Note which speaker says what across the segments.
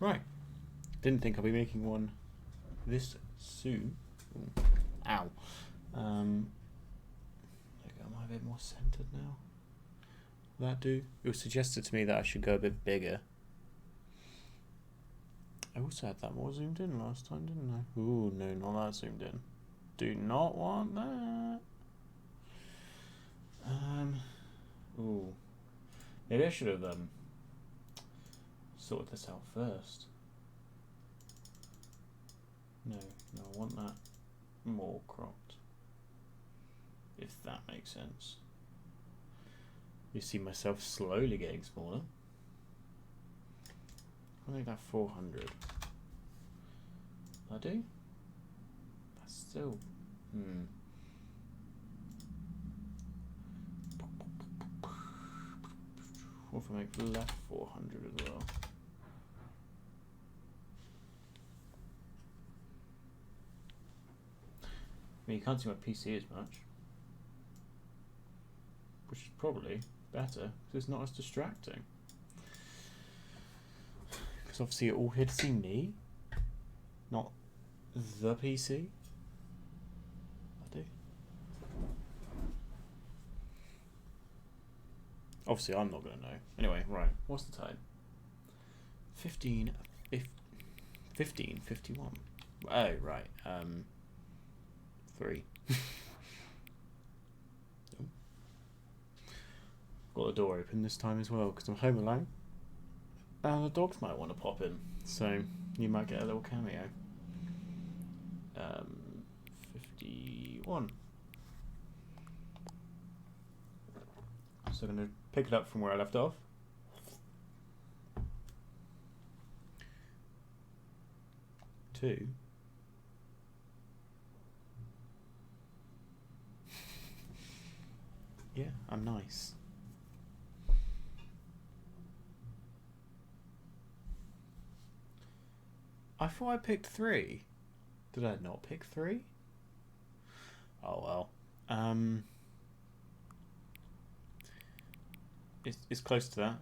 Speaker 1: Right. Didn't think I'll be making one this soon. Ooh. Ow. There we go. Am I a bit more centered now? Will that do? It was suggested to me that I should go a bit bigger. I also had that more zoomed in last time, didn't I? Ooh, no, not that zoomed in. Do not want that. Ooh. Maybe I should have sorted this out first. No, I want that more cropped. If that makes sense. You see myself slowly getting smaller. I think that 400. I do? That's still... What if I make left 400 as well? I mean, you can't see my PC as much. Which is probably better, because it's not as distracting. Because obviously you're all here to see me, not the PC. I do. Obviously I'm not going to know. Anyway, right, what's the time? 15:51. Oh, right. 3. Got the door open this time as well because I'm home alone. And the dogs might want to pop in, so you might get a little cameo. 51. So I'm going to pick it up from where I left off. Two. Yeah, I'm nice. I thought I picked 3. Did I not pick 3? Oh well. It's close to that.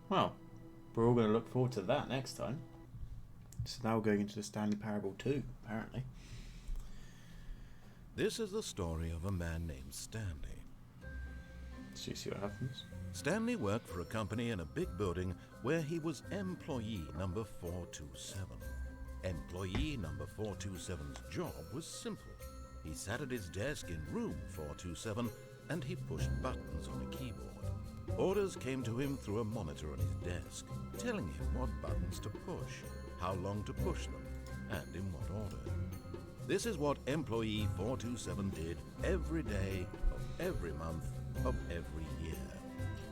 Speaker 1: Well, we're all going to look forward to that next time. So now we're going into the Stanley Parable 2, apparently.
Speaker 2: This is the story of a man named Stanley.
Speaker 1: So you see what happens?
Speaker 2: Stanley worked for a company in a big building where he was employee number 427. Employee number 427's job was simple. He sat at his desk in room 427 and he pushed buttons on a keyboard. Orders came to him through a monitor on his desk, telling him what buttons to push, how long to push them, and in what order. This is what employee 427 did every day of every month of every year.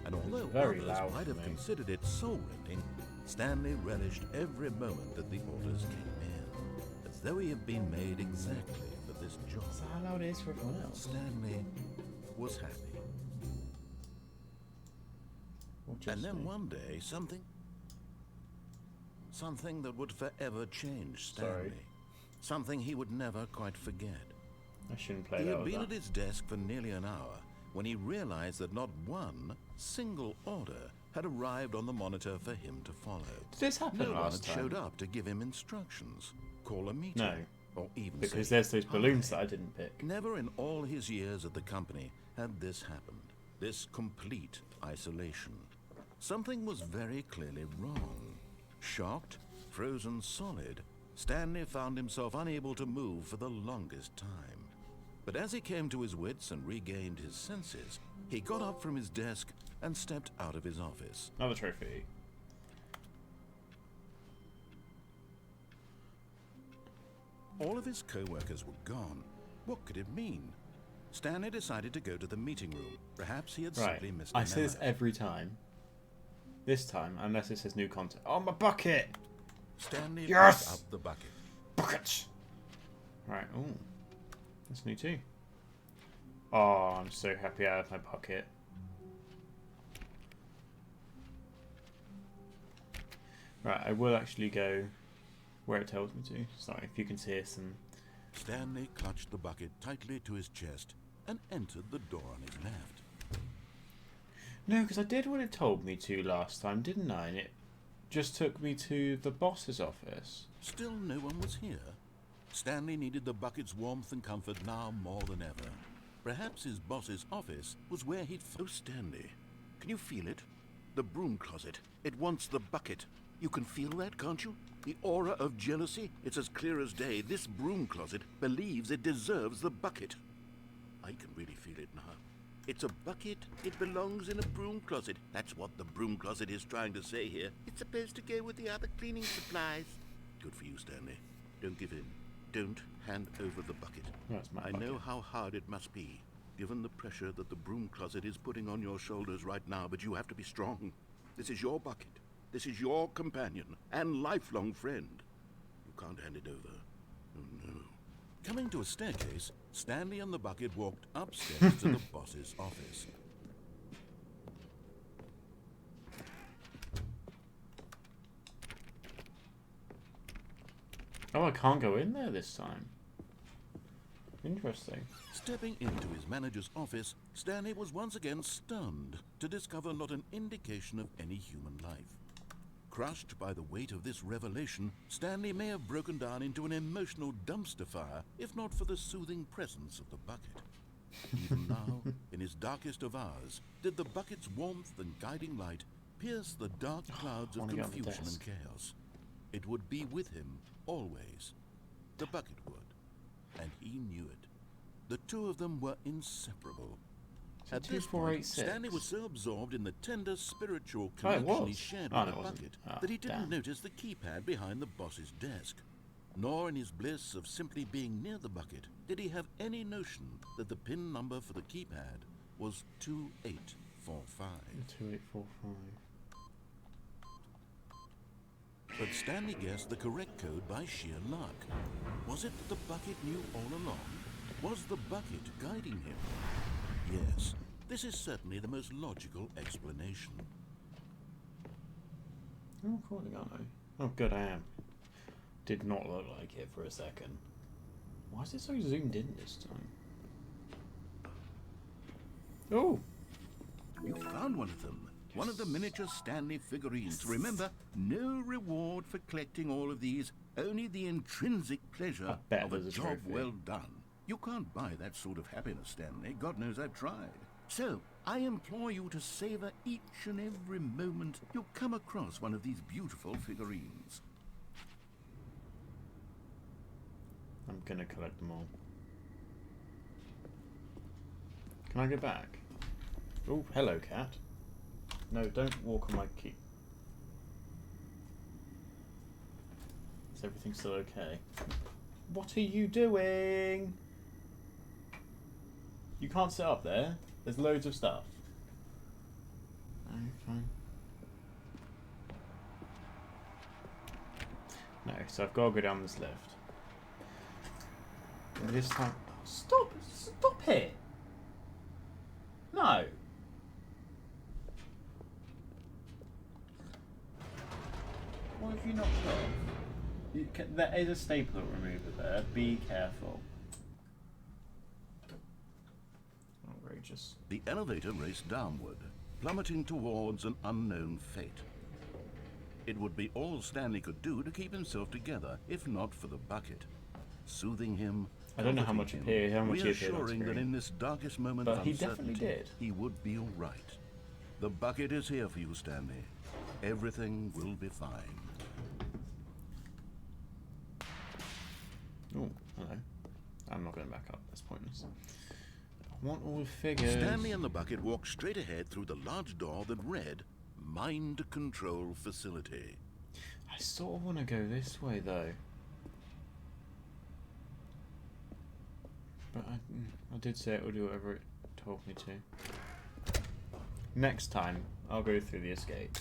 Speaker 2: And although others might have considered it soul-rending, Stanley relished every moment that the orders came in, as though he had been made exactly for this job.
Speaker 1: Is that how loud it is for everyone else?
Speaker 2: Stanley was happy. And then one day, something that would forever change Stanley.
Speaker 1: Sorry.
Speaker 2: Something he would never quite forget.
Speaker 1: I shouldn't play
Speaker 2: He
Speaker 1: that.
Speaker 2: had been at his desk for nearly an hour when he realized that not one single order had arrived on the monitor for him to follow.
Speaker 1: Did this happen
Speaker 2: no
Speaker 1: last
Speaker 2: one
Speaker 1: time?
Speaker 2: had showed up to give him instructions, call a meeting,
Speaker 1: No,
Speaker 2: or even
Speaker 1: because
Speaker 2: say
Speaker 1: there's those balloons
Speaker 2: hi.
Speaker 1: that I didn't pick.
Speaker 2: Never in all his years at the company had this happened. This complete isolation. Something was very clearly wrong. Shocked, frozen solid, Stanley found himself unable to move for the longest time. But as he came to his wits and regained his senses, he got up from his desk and stepped out of his office.
Speaker 1: Another trophy.
Speaker 2: All of his co-workers were gone. What could it mean? Stanley decided to go to the meeting room. Perhaps he had simply missed a
Speaker 1: I say this
Speaker 2: memo.
Speaker 1: every time. This time, unless it says new content. Oh, my bucket!
Speaker 2: Stanley
Speaker 1: Yes!
Speaker 2: picked up the bucket.
Speaker 1: Buckets! Right, ooh. That's new too. Oh, I'm so happy I have my bucket. Right, I will actually go where it tells me to. Sorry, if you can see us. And
Speaker 2: Stanley clutched the bucket tightly to his chest and entered the door on his left.
Speaker 1: no, because I did what it told me to last time, didn't I? And it just took me to the boss's office.
Speaker 2: Still no one was here. Stanley needed the bucket's warmth and comfort now more than ever. Perhaps his boss's office was where he'd... Oh, Stanley, can you feel it? The broom closet. It wants the bucket. You can feel that, can't you? The aura of jealousy? It's as clear as day. This broom closet believes it deserves the bucket. I can really feel it now. It's a bucket. It belongs in a broom closet. That's what the broom closet is trying to say here. It's supposed to go with the other cleaning supplies. Good for you, Stanley. Don't give in. Don't hand over the bucket.
Speaker 1: That's my
Speaker 2: I
Speaker 1: bucket.
Speaker 2: know how hard it must be, given the pressure that the broom closet is putting on your shoulders right now, but you have to be strong. This is your bucket. This is your companion and lifelong friend. You can't hand it over. Oh, no. Coming to a staircase, Stanley and the bucket walked upstairs to the boss's office.
Speaker 1: Oh, I can't go in there this time. Interesting.
Speaker 2: Stepping into his manager's office, Stanley was once again stunned to discover not an indication of any human life. Crushed by the weight of this revelation, Stanley may have broken down into an emotional dumpster fire if not for the soothing presence of the bucket. Even now, in his darkest of hours, did the bucket's warmth and guiding light pierce the dark clouds of confusion and chaos. It would be with him always. The bucket would, and he knew it. The two of them were inseparable. At this point, Stanley was so absorbed in the tender spiritual connection he shared with the bucket that he didn't notice the keypad behind the boss's desk. Nor in his bliss of simply being near the bucket did he have any notion that the PIN number for the keypad was 2845.
Speaker 1: 2845.
Speaker 2: But Stanley guessed the correct code by sheer luck. Was it that the bucket knew all along? Was the bucket guiding him? Yes, this is certainly the most logical explanation.
Speaker 1: I'm recording, aren't I? Oh, good, I am. Did not look like it for a second. Why is it so zoomed in this time? Oh!
Speaker 2: You found one of them. One of the miniature Stanley figurines. Remember, no reward for collecting all of these, only the intrinsic pleasure of a job well done. You can't buy that sort of happiness, Stanley. God knows I've tried. So, I implore you to savor each and every moment you come across one of these beautiful figurines.
Speaker 1: I'm gonna collect them all. Can I go back? Oh, hello, cat. No, don't walk on my key. Is everything still okay? What are you doing? You can't sit up there. There's loads of stuff. Alright, fine. No, so I've got to go down this lift. And this time... Stop! Stop it! No! What have you knocked off? There is a stapler remover there. Be careful. Outrageous.
Speaker 2: The elevator raced downward, plummeting towards an unknown fate. It would be all Stanley could do to keep himself together, if not for the bucket. Soothing him,
Speaker 1: I don't know how much
Speaker 2: reassuring that in this darkest moment
Speaker 1: but
Speaker 2: of
Speaker 1: he
Speaker 2: uncertainty,
Speaker 1: definitely did.
Speaker 2: He would be all right. The bucket is here for you, Stanley. Everything will be fine.
Speaker 1: Oh, hello. I'm not going back up. That's pointless. I want all the figures.
Speaker 2: Stanley and the bucket walked straight ahead through the large door that read, Mind Control Facility.
Speaker 1: I sort of want to go this way, though. But I did say it would do whatever it told me to. Next time, I'll go through the escape.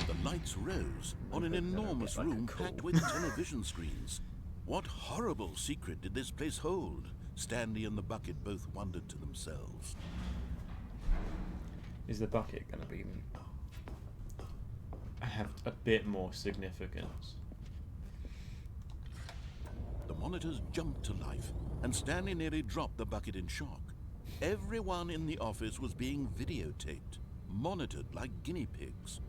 Speaker 2: The lights rose on an enormous room packed with television screens. What horrible secret did this place hold? Stanley and the bucket both wondered to themselves.
Speaker 1: Is the bucket going to be have a bit more significance?
Speaker 2: The monitors jumped to life, and Stanley nearly dropped the bucket in shock. Everyone in the office was being videotaped, monitored like guinea pigs.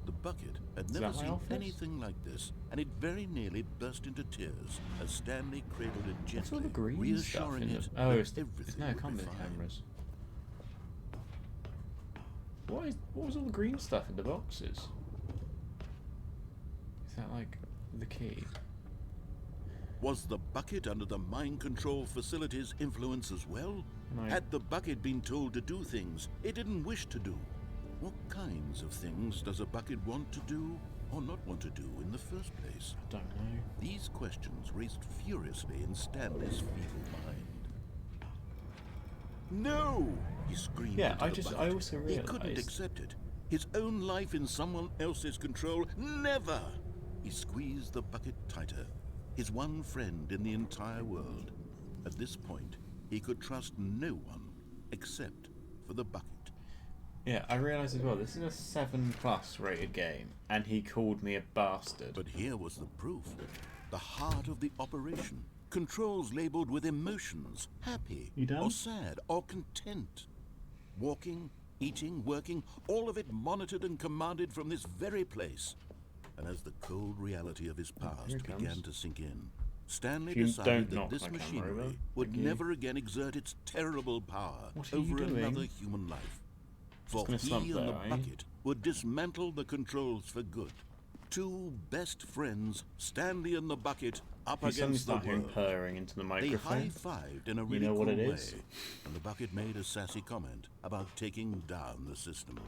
Speaker 2: The bucket had never seen anything like this, and it very nearly burst into tears as Stanley cradled it gently, reassuring it that everything would be fine.
Speaker 1: Cameras. What was all the green stuff in the boxes? Is that like the key?
Speaker 2: Was the bucket under the mind control facility's influence as well? Had the bucket been told to do things it didn't wish to do? What kinds of things does a bucket want to do or not want to do in the first place?
Speaker 1: I don't know.
Speaker 2: These questions raced furiously in Stanley's feeble mind. No! He screamed.
Speaker 1: Yeah, I also realized
Speaker 2: he couldn't accept it. His own life in someone else's control. Never! He squeezed the bucket tighter. His one friend in the entire world. At this point, he could trust no one except for the bucket.
Speaker 1: Yeah, I realised as well, this is a 7+ rated game, and he called me a bastard.
Speaker 2: But here was the proof. The heart of the operation. Controls labelled with emotions. Happy, or sad, or content. Walking, eating, working, all of it monitored and commanded from this very place. And as the cold reality of his past began to sink in, Stanley decided that this machinery would never again exert its terrible power over another human life. For he and the bucket would dismantle the controls for good. Two best friends, Stanley and the bucket, up against the world.
Speaker 1: Purring into the microphone.
Speaker 2: They high-fived in a really cool way, and the bucket made a sassy comment about taking down the system.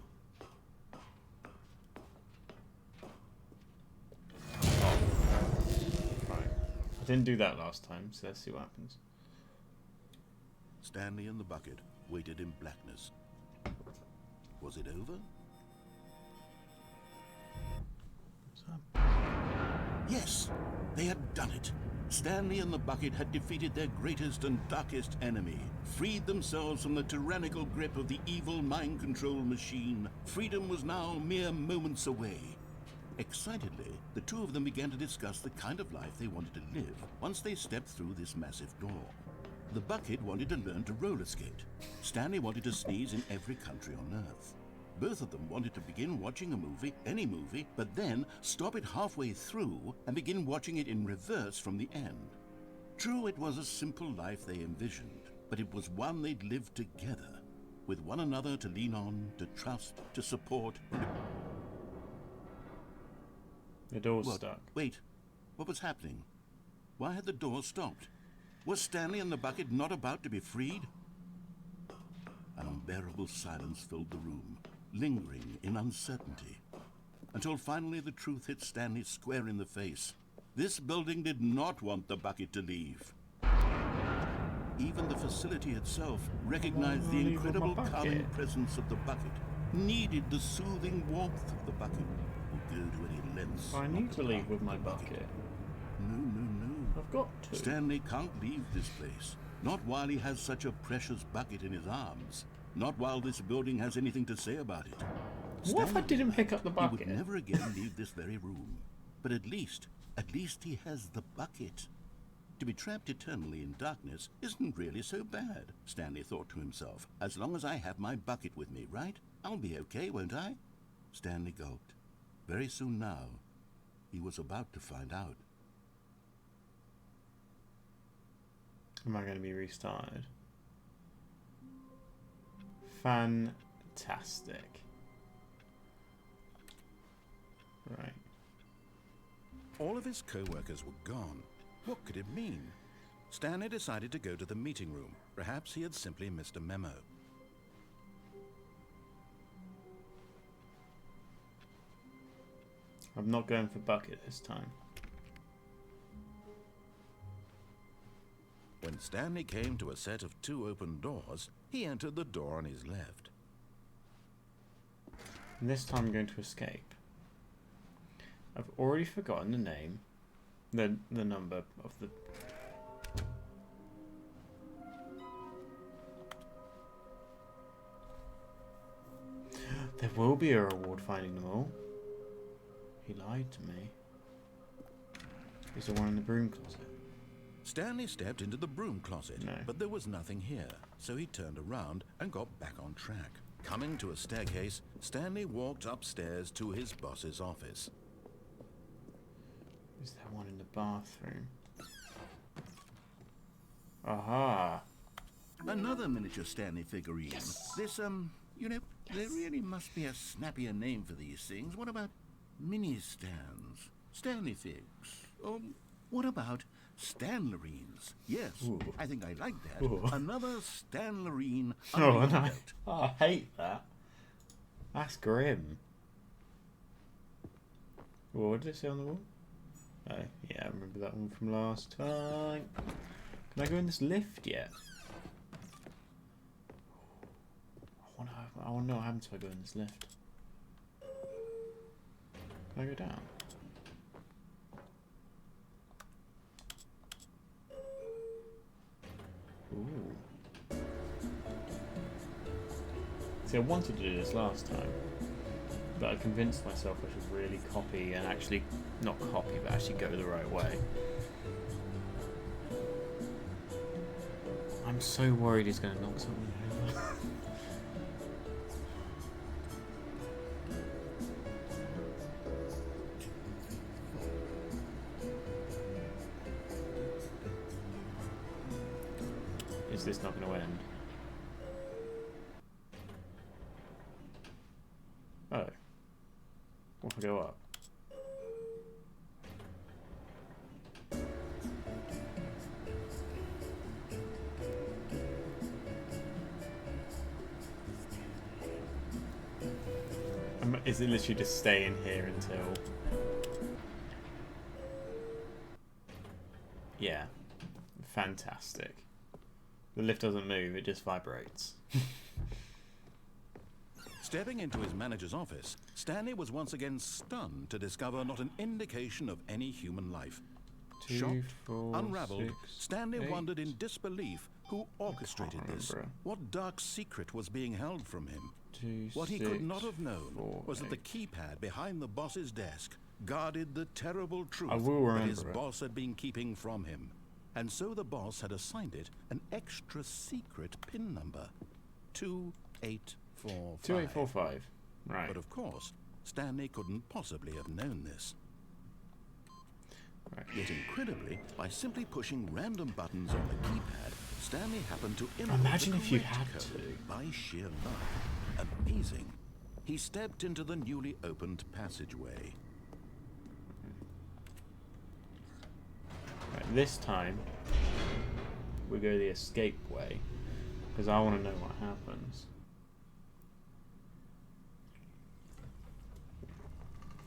Speaker 1: Right. I didn't do that last time, so let's see what happens.
Speaker 2: Stanley and the bucket waited in blackness. Was it over? Yes, they had done it. Stanley and the bucket had defeated their greatest and darkest enemy, freed themselves from the tyrannical grip of the evil mind control machine. Freedom was now mere moments away. Excitedly, the two of them began to discuss the kind of life they wanted to live once they stepped through this massive door. The bucket wanted to learn to roller skate. Stanley wanted to sneeze in every country on Earth. Both of them wanted to begin watching a movie, any movie, but then stop it halfway through and begin watching it in reverse from the end. True, it was a simple life they envisioned, but it was one they'd lived together, with one another to lean on, to trust, to support.
Speaker 1: The door's stuck.
Speaker 2: Wait, what was happening? Why had the door stopped? Was Stanley and the bucket not about to be freed? An unbearable silence filled the room, lingering in uncertainty, until finally the truth hit Stanley square in the face. This building did not want the bucket to leave. Even the facility itself recognized the incredible calming presence of the bucket, needed the soothing warmth of the bucket, would go to any lengths.
Speaker 1: I need to leave with my bucket.
Speaker 2: No.
Speaker 1: I've got to.
Speaker 2: Stanley can't leave this place. Not while he has such a precious bucket in his arms. Not while this building has anything to say about it.
Speaker 1: What if I didn't pick up the bucket?
Speaker 2: He would never again leave this very room. But at least he has the bucket. To be trapped eternally in darkness isn't really so bad, Stanley thought to himself. As long as I have my bucket with me, right? I'll be okay, won't I? Stanley gulped. Very soon now, he was about to find out.
Speaker 1: Am I going to be restarted? Fantastic. Right.
Speaker 2: All of his co-workers were gone. What could it mean? Stanley decided to go to the meeting room. Perhaps he had simply missed a memo.
Speaker 1: I'm not going for bucket this time.
Speaker 2: When Stanley came to a set of 2 open doors, he entered the door on his left.
Speaker 1: And this time I'm going to escape. I've already forgotten the name, the number of the... There will be a reward finding them all. He lied to me. Is there one in the broom closet?
Speaker 2: Stanley stepped into the broom closet,
Speaker 1: No.
Speaker 2: but there was nothing here, so he turned around and got back on track. Coming to a staircase, Stanley walked upstairs to his boss's office.
Speaker 1: Is there one in the bathroom? Aha!
Speaker 2: Another miniature Stanley figurine.
Speaker 1: Yes.
Speaker 2: This, you know, there really must be a snappier name for these things. What about mini stands? Stanley figs? Or what about Stanlerines? Yes,
Speaker 1: Ooh.
Speaker 2: I think I like that.
Speaker 1: Ooh.
Speaker 2: Another Stanlerine
Speaker 1: Oh,
Speaker 2: under your
Speaker 1: no.
Speaker 2: belt.
Speaker 1: Oh, I hate that. That's grim. Well, what did it say on the wall? Oh, yeah, I remember that one from last time. Can I go in this lift yet? I want to know what happens if I go in this lift. Can I go down? Ooh. See, I wanted to do this last time, but I convinced myself I should really copy and actually, not copy, but actually go the right way. I'm so worried he's going to knock something over. Is this not going to end? Oh. What if I go up? Is it literally just stay in here until... Yeah. Fantastic. The lift doesn't move, it just vibrates.
Speaker 2: Stepping into his manager's office, Stanley was once again stunned to discover not an indication of any human life.
Speaker 1: 2,
Speaker 2: Shocked,
Speaker 1: 4,
Speaker 2: unraveled,
Speaker 1: 6,
Speaker 2: Stanley
Speaker 1: 8.
Speaker 2: wondered in disbelief who orchestrated this.
Speaker 1: remember.
Speaker 2: What dark secret was being held from him?
Speaker 1: 2,
Speaker 2: What he
Speaker 1: 6,
Speaker 2: could not have known
Speaker 1: 4,
Speaker 2: was that the
Speaker 1: 8.
Speaker 2: keypad behind the boss's desk guarded the terrible truth
Speaker 1: I will
Speaker 2: that his
Speaker 1: remember it.
Speaker 2: boss had been keeping from him. And so the boss had assigned it an extra secret PIN number, 2845.
Speaker 1: 2845. Right.
Speaker 2: But of course, Stanley couldn't possibly have known this.
Speaker 1: Right.
Speaker 2: Yet incredibly, by simply pushing random buttons on the keypad, Stanley happened to input
Speaker 1: Imagine
Speaker 2: the
Speaker 1: if you
Speaker 2: correct
Speaker 1: had
Speaker 2: code
Speaker 1: to.
Speaker 2: by sheer luck. Amazing. He stepped into the newly opened passageway.
Speaker 1: Right, this time we go the escape way because I want to know what happens.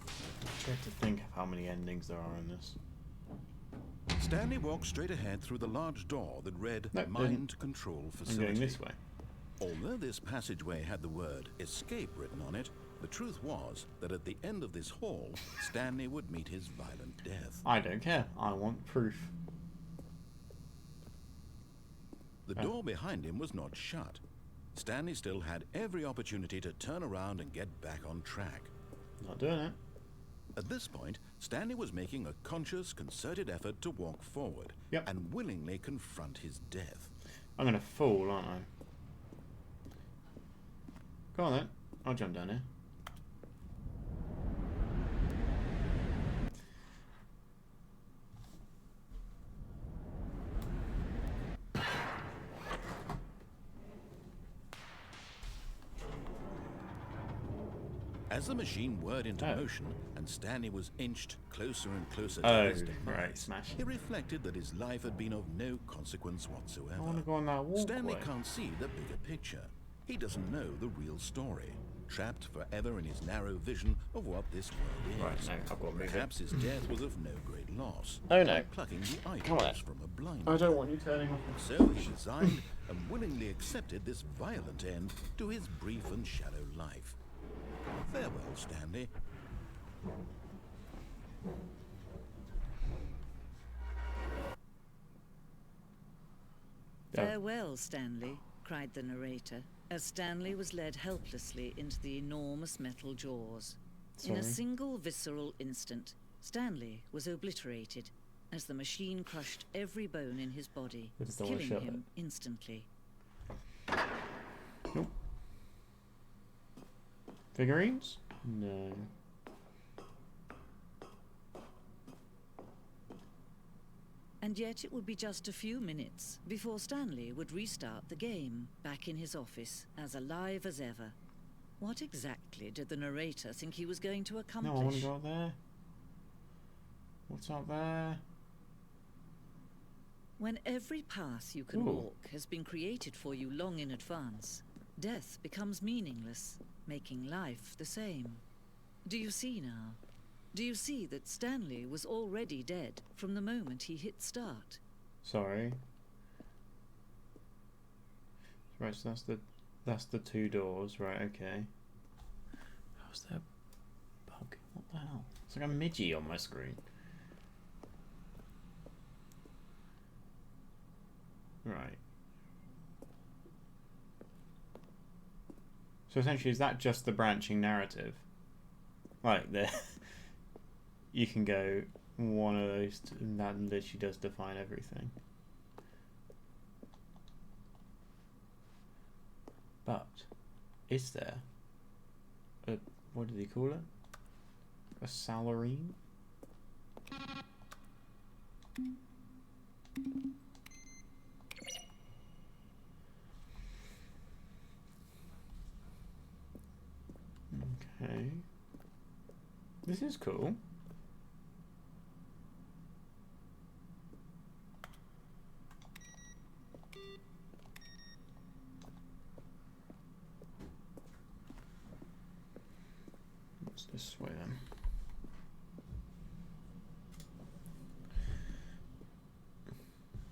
Speaker 1: I try to think of how many endings there are in this.
Speaker 2: Stanley walked straight ahead through the large door that read
Speaker 1: No,
Speaker 2: Mind Control
Speaker 1: I'm
Speaker 2: Facility.
Speaker 1: going this way.
Speaker 2: Although this passageway had the word escape written on it, the truth was that at the end of this hall, Stanley would meet his violent death.
Speaker 1: I don't care. I want proof.
Speaker 2: The door behind him was not shut. Stanley still had every opportunity to turn around and get back on track.
Speaker 1: Not doing it.
Speaker 2: At this point, Stanley was making a conscious, concerted effort to walk forward
Speaker 1: Yep.
Speaker 2: and willingly confront his death.
Speaker 1: I'm going to fall, aren't I? Go on then. I'll jump down here.
Speaker 2: As the machine whirred into
Speaker 1: Oh.
Speaker 2: motion and Stanley was inched closer and closer to
Speaker 1: Oh,
Speaker 2: his demise,
Speaker 1: right, smash.
Speaker 2: he reflected that his life had been of no consequence whatsoever.
Speaker 1: I want to go on that walkway.
Speaker 2: Stanley can't see the bigger picture. He doesn't know the real story, trapped forever in his narrow vision of what this world is.
Speaker 1: Right, no, I've got to move it.
Speaker 2: Perhaps his death was of no great loss.
Speaker 1: Oh, no.
Speaker 2: like plucking the
Speaker 1: Come on.
Speaker 2: eyeballs from a blind
Speaker 1: I
Speaker 2: man.
Speaker 1: don't want you turning off.
Speaker 2: So he resigned and willingly accepted this violent end to his brief and shallow life. Farewell, Stanley.
Speaker 1: Oh.
Speaker 3: Farewell, Stanley, cried the narrator. as Stanley was led helplessly into the enormous metal jaws. In
Speaker 1: Sorry.
Speaker 3: a single visceral instant, Stanley was obliterated as the machine crushed every bone in his body,
Speaker 1: Just don't wanna
Speaker 3: killing
Speaker 1: show
Speaker 3: him instantly.
Speaker 1: Nope. Figurines? No.
Speaker 3: And yet it would be just a few minutes before Stanley would restart the game, back in his office, as alive as ever. What exactly did the narrator think he was going to
Speaker 1: No,
Speaker 3: accomplish?
Speaker 1: I want to go up there. What's up there?
Speaker 3: When every path you can walk has been created for you long in advance, death becomes meaningless, making life the same. Do you see now? Do you see that Stanley was already dead from the moment he hit start?
Speaker 1: Sorry. Right, so that's the 2 doors, right? Okay. How's that bug? What the hell? It's like a midgie on my screen. Right. So essentially, is that just the branching narrative? Like you can go one of those, and that literally does define everything. But is there a, what did he call it? A salarine? Okay. This is cool. What's this way then?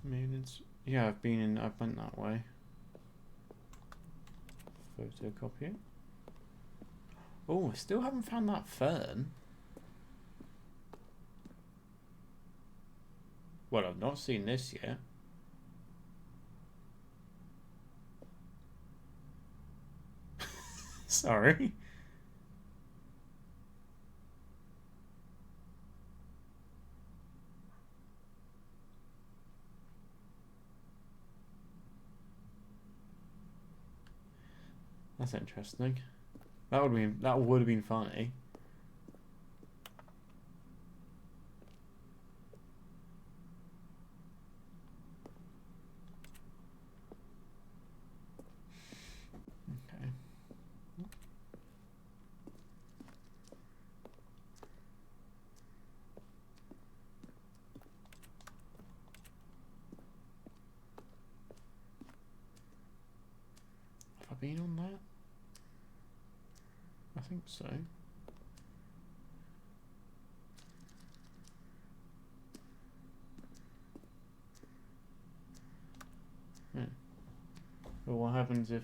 Speaker 1: I mean, it's, yeah, I've went that way. Photocopy it. Oh, I still haven't found that fern. Well, I've not seen this yet. Sorry. That's interesting. That would have been funny. Okay. Have I been on that? I think so. Yeah. Well, what happens if...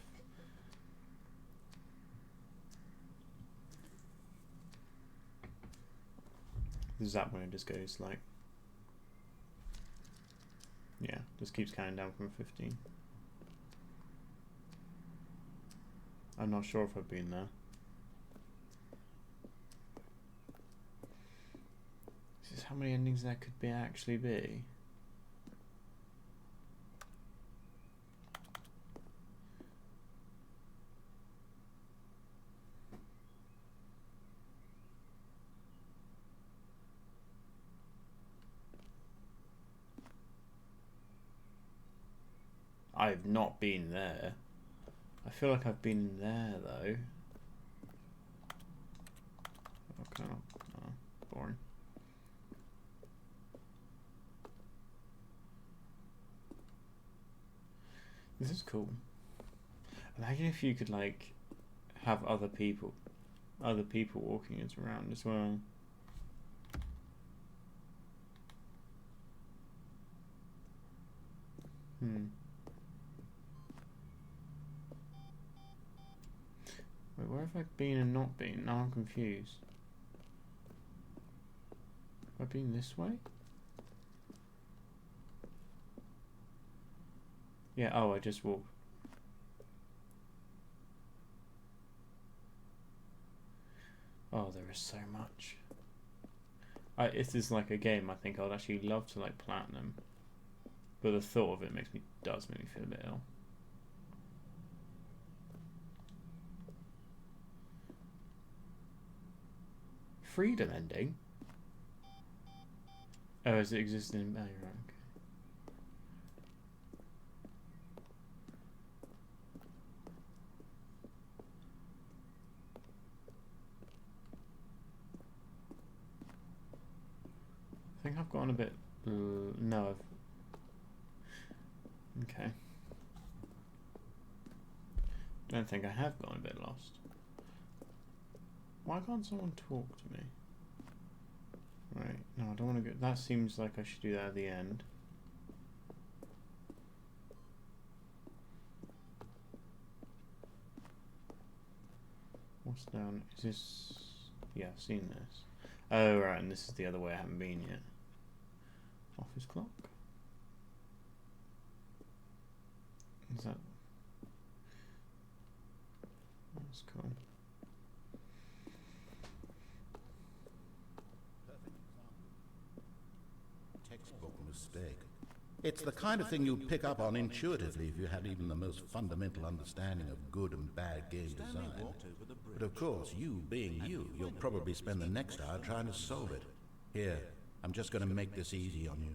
Speaker 1: Is that when it just goes like... Yeah, just keeps counting down from 15. I'm not sure if I've been there. This is how many endings there could actually be. I've not been there. I feel like I've been there though. Okay, oh, boring. This is cool. Imagine if you could like have other people walking it around as well. Wait, where have I been and not been? Now I'm confused. Have I been this way? Yeah, oh, I just walked. is so much. If this is like a game, I think I'd actually love to like platinum, but the thought of it does make me feel a bit ill. Freedom ending. Oh, as it exists in. Oh, you're right. Okay. I think I've gone a bit. No, okay. Don't think I have gone a bit lost. Why can't someone talk to me? Right, no, I don't want to go. That seems like I should do that at the end. What's down? Is this. Yeah, I've seen this. Oh, right, and this is the other way I haven't been yet. Office clock? Is that... That's cool.
Speaker 2: Textbook mistake. It's the kind of thing you'd pick up on intuitively if you had even the most fundamental understanding of good and bad game design. But of course, you being you, you'll probably spend the next hour trying to solve it. Here, I'm just going to make this easy on you.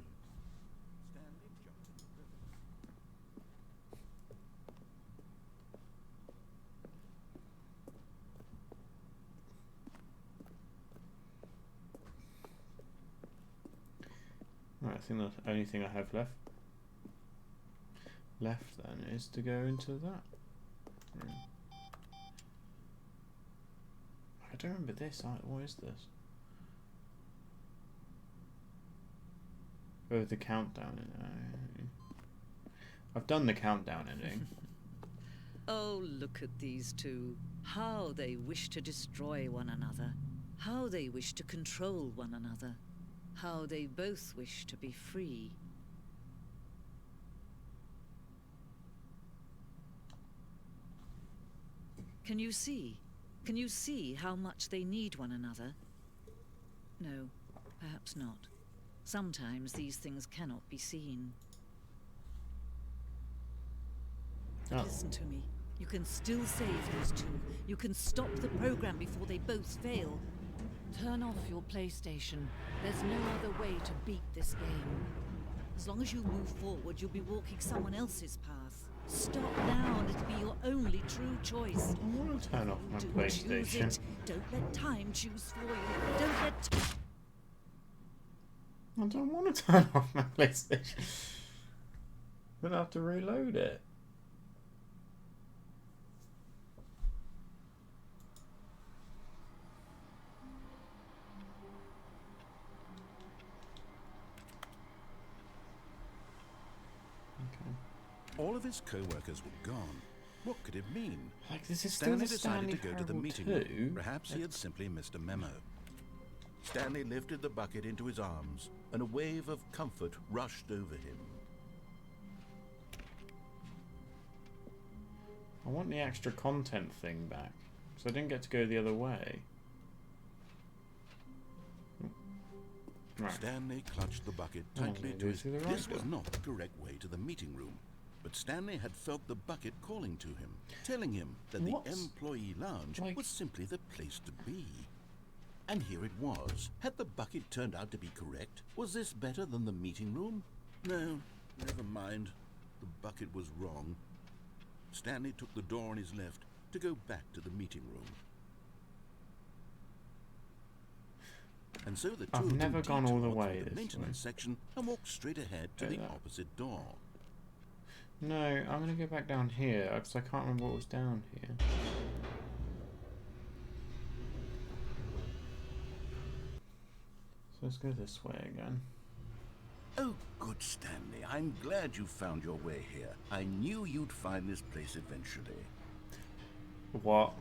Speaker 1: Right, I think the only thing I have left then is to go into that room. I don't remember this. What is this? Oh, the countdown. I've done the countdown ending.
Speaker 3: Oh, look at these two. How they wish to destroy one another. How they wish to control one another. How they both wish to be free. Can you see? Can you see how much they need one another? No, perhaps not. Sometimes these things cannot be seen.
Speaker 1: Oh.
Speaker 3: Listen to me. You can still save these two. You can stop the program before they both fail. Turn off your PlayStation. There's no other way to beat this game. As long as you move forward, you'll be walking someone else's path. Stop now and it'll be your only true choice.
Speaker 1: I want to turn off my
Speaker 3: Do
Speaker 1: PlayStation.
Speaker 3: choose it. Don't let time choose for you. Don't let...
Speaker 1: I don't want to turn off my PlayStation. I'm gonna have to reload it.
Speaker 2: All of his co-workers were gone. What could it mean?
Speaker 1: Like, this is still
Speaker 2: Stanley
Speaker 1: the
Speaker 2: decided
Speaker 1: Stanley
Speaker 2: to go to the
Speaker 1: Parable
Speaker 2: meeting
Speaker 1: 2.
Speaker 2: room. Perhaps he had simply missed a memo. Stanley lifted the bucket into his arms, and a wave of comfort rushed over him.
Speaker 1: I want the extra content thing back, so I didn't get to go the other way. Right.
Speaker 2: Stanley clutched the bucket
Speaker 1: Oh,
Speaker 2: tightly
Speaker 1: maybe
Speaker 2: to his...
Speaker 1: through the right
Speaker 2: This was
Speaker 1: door.
Speaker 2: not the correct way to the meeting room, but Stanley had felt the bucket calling to him, telling him that
Speaker 1: What's-
Speaker 2: the employee lounge
Speaker 1: like-
Speaker 2: was simply the place to be. And here it was. Had the bucket turned out to be correct? Was this better than the meeting room? No, never mind. The bucket was wrong. Stanley took the door on his left to go back to the meeting room. And so the two
Speaker 1: I've
Speaker 2: of them
Speaker 1: never gone all the
Speaker 2: detoured
Speaker 1: way
Speaker 2: through the
Speaker 1: this
Speaker 2: maintenance
Speaker 1: way.
Speaker 2: section and walked straight ahead to
Speaker 1: Go
Speaker 2: the
Speaker 1: there.
Speaker 2: opposite door.
Speaker 1: No, I'm gonna go back down here because I can't remember what was down here. So let's go this way again.
Speaker 2: Oh, good, Stanley. I'm glad you found your way here. I knew you'd find this place eventually.
Speaker 1: What?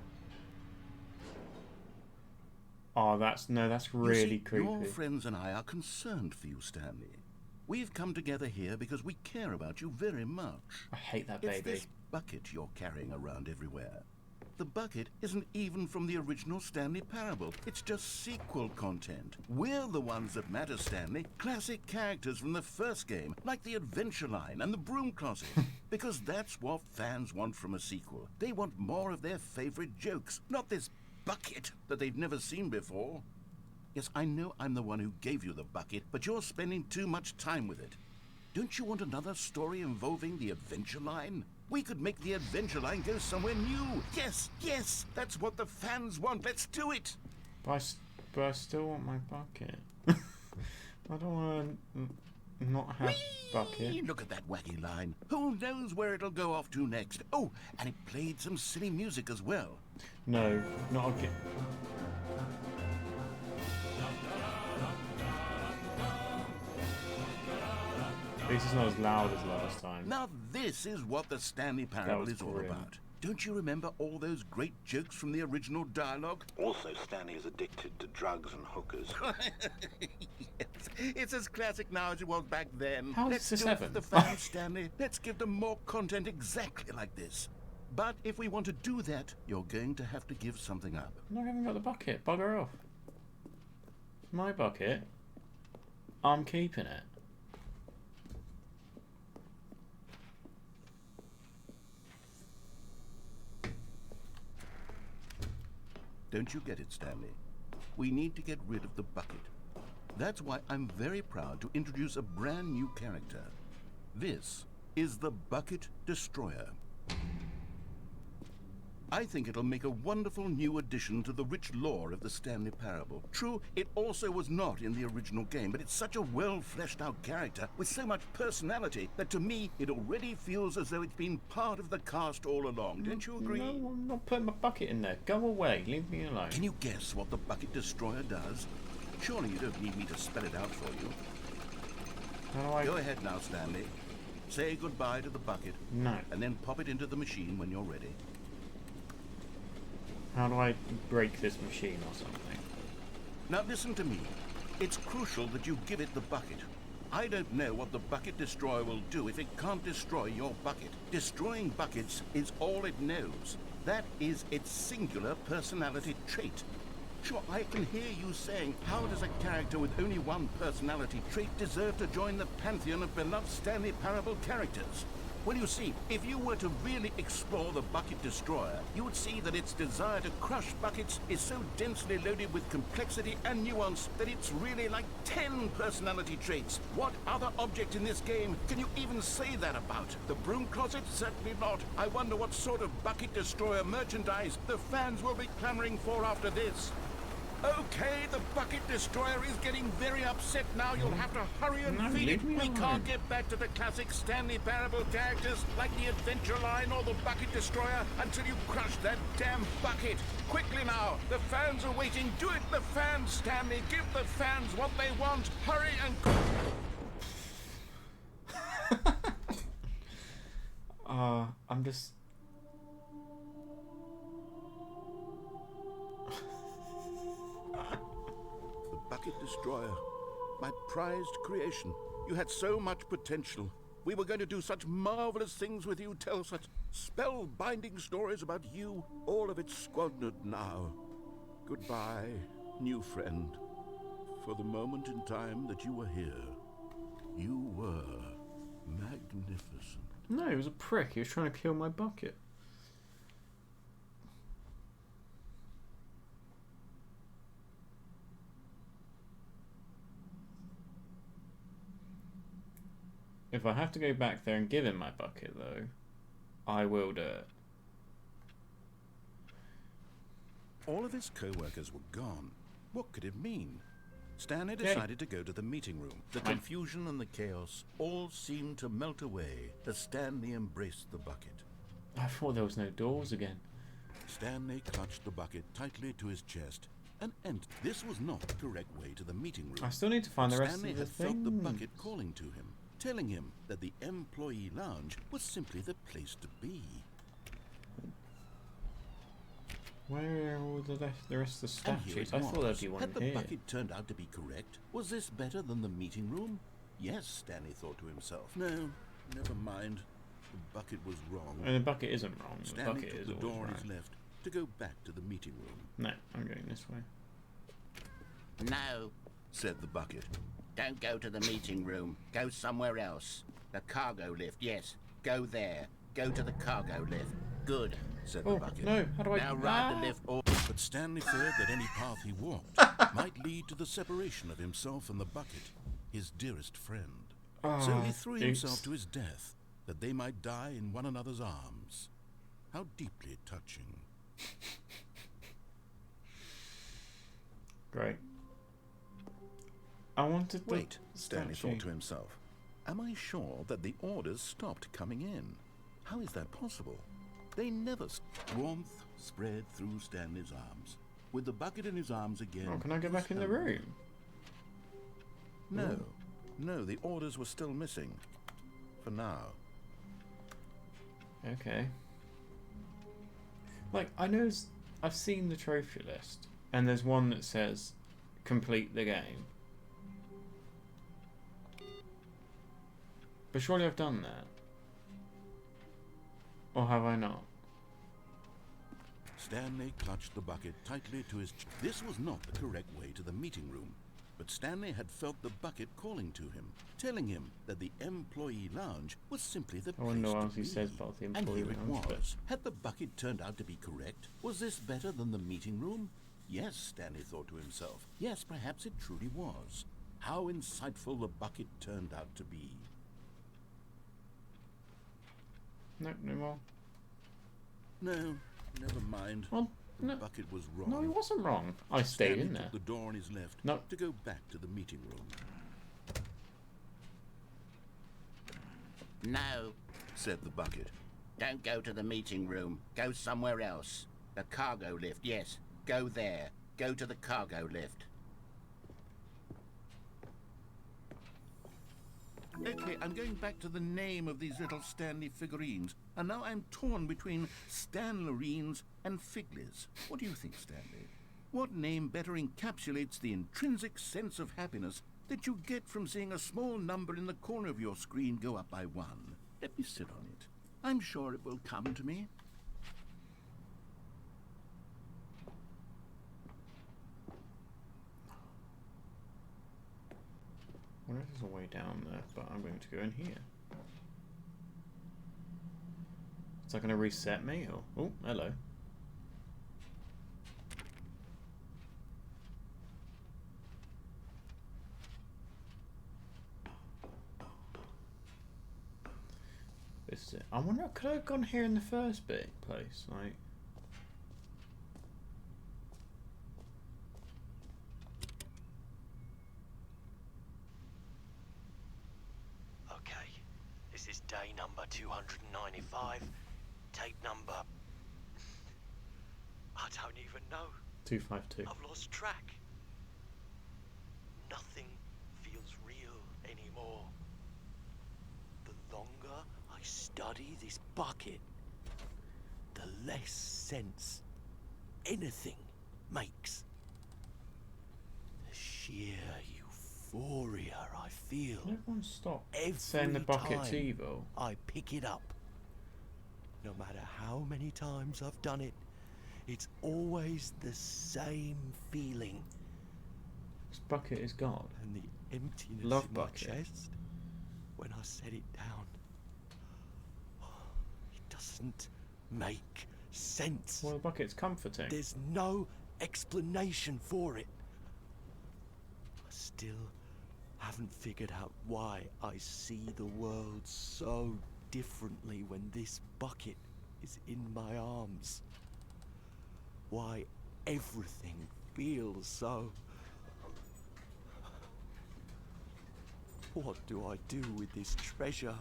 Speaker 1: Oh, that's really
Speaker 2: You see,
Speaker 1: creepy.
Speaker 2: your friends and I are concerned for you, Stanley. We've come together here because we care about you very much.
Speaker 1: I hate that
Speaker 2: It's
Speaker 1: baby.
Speaker 2: this bucket you're carrying around everywhere. The bucket isn't even from the original Stanley Parable. It's just sequel content. We're the ones that matter, Stanley. Classic characters from the first game, like the Adventure Line and the Broom Closet. Because that's what fans want from a sequel. They want more of their favorite jokes, not this bucket that they've never seen before. Yes, I know I'm the one who gave you the bucket, but you're spending too much time with it. Don't you want another story involving the Adventure Line? We could make the Adventure Line go somewhere new. Yes, yes, that's what the fans want. Let's do it.
Speaker 1: But I still want my bucket. I don't want to not have bucket.
Speaker 2: Look at that wacky line. Who knows where it'll go off to next? Oh, and it played some silly music as well.
Speaker 1: No, not again. At least it's not as loud as last time.
Speaker 2: Now this is what the Stanley Parable is all
Speaker 1: grim.
Speaker 2: about. Don't you remember all those great jokes from the original dialogue? Also, Stanley is addicted to drugs and hookers. Yes, it's as classic now as it was back then.
Speaker 1: How is
Speaker 2: Let's
Speaker 1: this
Speaker 2: do it
Speaker 1: ever?
Speaker 2: for the fans, Stanley. Let's give them more content exactly like this. But if we want to do that, you're going to have to give something up.
Speaker 1: I'm not even got the bucket. Bugger off. My bucket. I'm keeping it.
Speaker 2: Don't you get it, Stanley? We need to get rid of the bucket. That's why I'm very proud to introduce a brand new character. This is the Bucket Destroyer. I think it'll make a wonderful new addition to the rich lore of the Stanley Parable. True, it also was not in the original game, but it's such a well-fleshed-out character with so much personality that to me it already feels as though it's been part of the cast all along. Don't you agree?
Speaker 1: No, I'm not putting my bucket in there. Go away. Leave me alone.
Speaker 2: Can you guess what the Bucket Destroyer does? Surely you don't need me to spell it out for you.
Speaker 1: How do I...
Speaker 2: Go ahead now, Stanley. Say goodbye to the bucket.
Speaker 1: No.
Speaker 2: And then pop it into the machine when you're ready.
Speaker 1: How do I break this machine or something?
Speaker 2: Now listen to me. It's crucial that you give it the bucket. I don't know what the Bucket Destroyer will do if it can't destroy your bucket. Destroying buckets is all it knows. That is its singular personality trait. Sure, I can hear you saying, how does a character with only one personality trait deserve to join the pantheon of beloved Stanley Parable characters? Well, you see, if you were to really explore the Bucket Destroyer, you would see that its desire to crush buckets is so densely loaded with complexity and nuance that it's really like 10 personality traits. What other object in this game can you even say that about? The Broom Closet? Certainly not. I wonder what sort of Bucket Destroyer merchandise the fans will be clamoring for after this. Okay, the Bucket Destroyer is getting very upset now. You'll have to hurry and feed it. We can't get back to the classic Stanley Parable characters like the Adventure Line or the Bucket Destroyer until you crush that damn bucket. Quickly now, the fans are waiting. Do it, the fans, Stanley. Give the fans what they want. Hurry and...
Speaker 1: I'm just...
Speaker 2: Bucket Destroyer, my prized creation. You had so much potential. We were going to do such marvelous things with you, tell such spellbinding stories about you. All of it squandered now. Goodbye, new friend. For the moment in time that you were here, you were magnificent.
Speaker 1: No, he was a prick. He was trying to kill my bucket. If I have to go back there and give him my bucket, though, I will do it.
Speaker 2: All of his co-workers were gone. What could it mean? Stanley decided to go to the meeting room. The confusion and the chaos all seemed to melt away as Stanley embraced the bucket.
Speaker 1: I thought there was no doors again.
Speaker 2: Stanley clutched the bucket tightly to his chest and entered. This was not the correct way to the meeting room.
Speaker 1: I still need to find the rest
Speaker 2: Stanley
Speaker 1: of the
Speaker 2: had felt the
Speaker 1: things.
Speaker 2: bucket calling to him, telling him that the employee lounge was simply the place to be.
Speaker 1: Where are all the rest of the
Speaker 2: And here
Speaker 1: statues?
Speaker 2: it
Speaker 1: I thought
Speaker 2: was.
Speaker 1: there'd be one
Speaker 2: Had the
Speaker 1: here.
Speaker 2: bucket turned out to be correct? Was this better than the meeting room? Yes, Stanley thought to himself. No, never mind. The bucket was wrong.
Speaker 1: And the bucket isn't wrong. The
Speaker 2: Stanley
Speaker 1: bucket
Speaker 2: took
Speaker 1: is
Speaker 2: the
Speaker 1: always
Speaker 2: door on
Speaker 1: right.
Speaker 2: his left to go back to the meeting room.
Speaker 1: No, I'm going this way.
Speaker 4: No,
Speaker 2: Said the bucket.
Speaker 4: don't go to the meeting room. Go somewhere else. The cargo lift, yes. Go there. Go to the cargo lift. Good.
Speaker 2: Said the
Speaker 1: Oh,
Speaker 2: bucket.
Speaker 1: no, how do I...
Speaker 4: Now ride the lift or...
Speaker 2: But Stanley feared that any path he walked might lead to the separation of himself and the bucket, his dearest friend. So he threw himself to his death, that they might die in one another's arms. How deeply touching.
Speaker 1: Great. I wanted the
Speaker 2: Wait, Stanley
Speaker 1: statue.
Speaker 2: thought to himself. Am I sure that the orders stopped coming in? How is that possible? They never... Warmth spread through Stanley's arms. With the bucket in his arms again...
Speaker 1: Oh, can I go
Speaker 2: he
Speaker 1: back in the
Speaker 2: stumbled.
Speaker 1: room?
Speaker 2: No. No, the orders were still missing. For now.
Speaker 1: Okay. Like, I know... I've seen the trophy list. And there's one that says, complete the game. But surely I've done that. Or have I not?
Speaker 2: Stanley clutched the bucket tightly to his chest. This was not the correct way to the meeting room, but Stanley had felt the bucket calling to him, telling him that the employee lounge was simply the
Speaker 1: I
Speaker 2: place
Speaker 1: wonder what
Speaker 2: to
Speaker 1: else he
Speaker 2: be.
Speaker 1: says about the
Speaker 2: And
Speaker 1: employee
Speaker 2: here it
Speaker 1: lounge, but-
Speaker 2: was. Had the bucket turned out to be correct? Was this better than the meeting room? Yes, Stanley thought to himself. Yes, perhaps it truly was. How insightful the bucket turned out to be.
Speaker 1: Nope, no more.
Speaker 2: No, never mind.
Speaker 1: Well,
Speaker 2: The
Speaker 1: no,
Speaker 2: bucket was wrong.
Speaker 1: no, he wasn't wrong. I stayed
Speaker 2: Stanley
Speaker 1: in
Speaker 2: took
Speaker 1: there.
Speaker 2: the door on his left
Speaker 1: No.
Speaker 2: to go back to the meeting room.
Speaker 4: No,
Speaker 2: Said the bucket.
Speaker 4: don't go to the meeting room. Go somewhere else. The cargo lift, yes. Go there. Go to the cargo lift.
Speaker 2: Okay, I'm going back to the name of these little Stanley figurines, and now I'm torn between Stanlerines and Figlies. What do you think, Stanley? What name better encapsulates the intrinsic sense of happiness that you get from seeing a small number in the corner of your screen go up by one? Let me sit on it. I'm sure it will come to me.
Speaker 1: I wonder if there's a way down there, but I'm going to go in here. Is that going to reset me? Or... Oh, hello. This is it. I wonder, could I have gone here in the first place? Like...
Speaker 5: Okay, this is day number 295. Tape number... I don't even know.
Speaker 1: 252.
Speaker 5: I've lost track. Nothing feels real anymore. The longer I study this bucket, the less sense anything makes. The sheer euphoria I feel
Speaker 1: Can everyone stop
Speaker 5: every
Speaker 1: saying the bucket's
Speaker 5: time
Speaker 1: evil?
Speaker 5: I pick it up. No matter how many times I've done it, it's always the same feeling.
Speaker 1: This bucket is God.
Speaker 5: And the emptiness
Speaker 1: Love
Speaker 5: in
Speaker 1: bucket.
Speaker 5: my chest when I set it down. It doesn't make sense.
Speaker 1: Well, the bucket's comforting.
Speaker 5: There's no explanation for it. I still haven't figured out why I see the world so differently when this bucket is in my arms. Why everything feels so... What do I do with this treasure?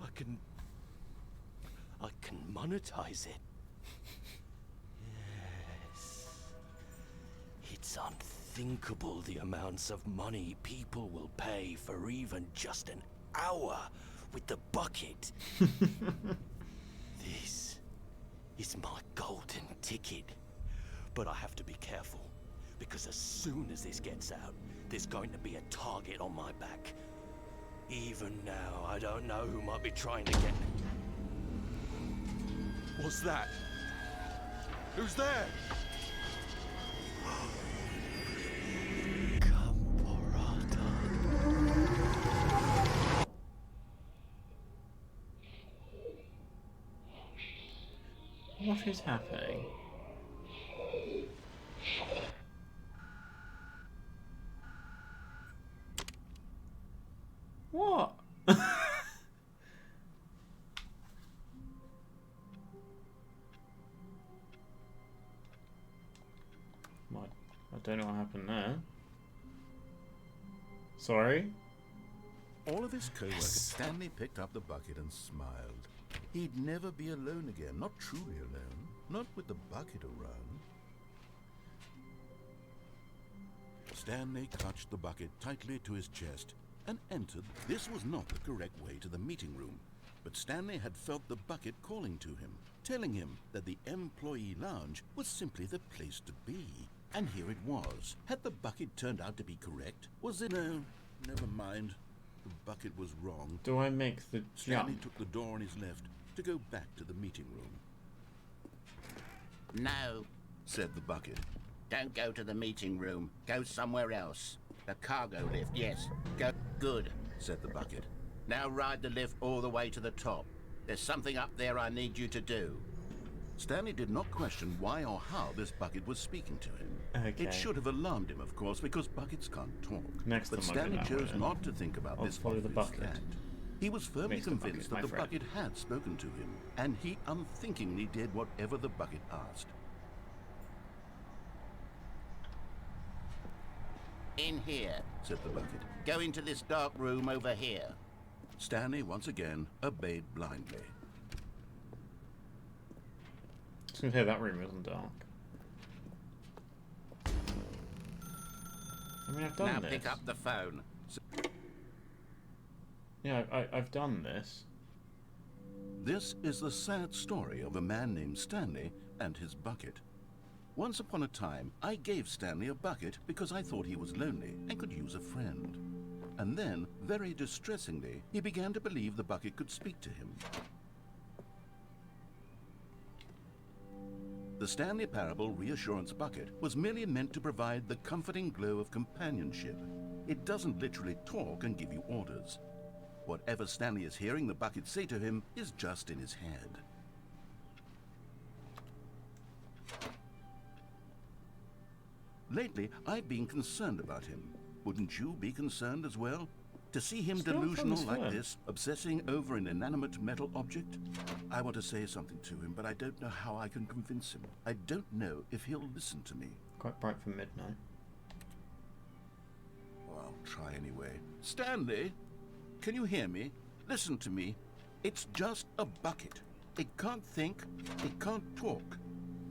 Speaker 5: I can monetize it. Yes. It's unthinkable the amounts of money people will pay for even just an hour with the bucket. This is my golden ticket. But I have to be careful, because as soon as this gets out, there's going to be a target on my back. Even now, I don't know who might be trying to get... What's that? Who's there?
Speaker 1: What is happening? What? I don't know what happened there. Sorry?
Speaker 2: All of his co-workers, Stanley picked up the bucket and smiled. He'd never be alone again, not truly alone, not with the bucket around. Stanley clutched the bucket tightly to his chest and entered. This was not the correct way to the meeting room, but Stanley had felt the bucket calling to him, telling him that the employee lounge was simply the place to be. And here it was. Had the bucket turned out to be correct? Was it? No, never mind. The bucket was wrong.
Speaker 1: Do I make the
Speaker 2: Stanley
Speaker 1: jump?
Speaker 2: took the door on his left to go back to the meeting room.
Speaker 4: No,
Speaker 2: Said the bucket.
Speaker 4: don't go to the meeting room. Go somewhere else. The cargo lift, yes. Go. Good,
Speaker 2: Said the bucket.
Speaker 4: now ride the lift all the way to the top. There's something up there I need you to do.
Speaker 2: Stanley did not question why or how this bucket was speaking to him.
Speaker 1: Okay.
Speaker 2: It should have alarmed him, of course, because buckets can't talk.
Speaker 1: Next
Speaker 2: but
Speaker 1: time I'll do
Speaker 2: Stanley
Speaker 1: that
Speaker 2: chose
Speaker 1: one.
Speaker 2: not to think about
Speaker 1: I'll
Speaker 2: this
Speaker 1: follow the
Speaker 2: obvious
Speaker 1: bucket.
Speaker 2: fact. He was firmly
Speaker 1: Makes the
Speaker 2: convinced
Speaker 1: bucket
Speaker 2: that the
Speaker 1: my
Speaker 2: bucket had spoken to him, and he unthinkingly did whatever the bucket asked.
Speaker 4: In here.
Speaker 2: Said the bucket.
Speaker 4: Go into this dark room over here.
Speaker 2: Stanley once again obeyed blindly.
Speaker 1: I was gonna say that room isn't dark. I mean, I've done
Speaker 4: Now
Speaker 1: this.
Speaker 4: pick up the phone.
Speaker 1: Yeah, I've done this.
Speaker 2: This is the sad story of a man named Stanley and his bucket. Once upon a time, I gave Stanley a bucket because I thought he was lonely and could use a friend. And then, very distressingly, he began to believe the bucket could speak to him. The Stanley Parable Reassurance Bucket was merely meant to provide the comforting glow of companionship. It doesn't literally talk and give you orders. Whatever Stanley is hearing the bucket say to him is just in his head. Lately, I've been concerned about him. Wouldn't you be concerned as well? To see him
Speaker 1: Still
Speaker 2: delusional
Speaker 1: comes
Speaker 2: like
Speaker 1: first.
Speaker 2: this, obsessing over an inanimate metal object? I want to say something to him, but I don't know how I can convince him. I don't know if he'll listen to me.
Speaker 1: Quite bright for midnight.
Speaker 2: Well, I'll try anyway. Stanley, can you hear me? Listen to me. It's just a bucket. It can't think, it can't talk.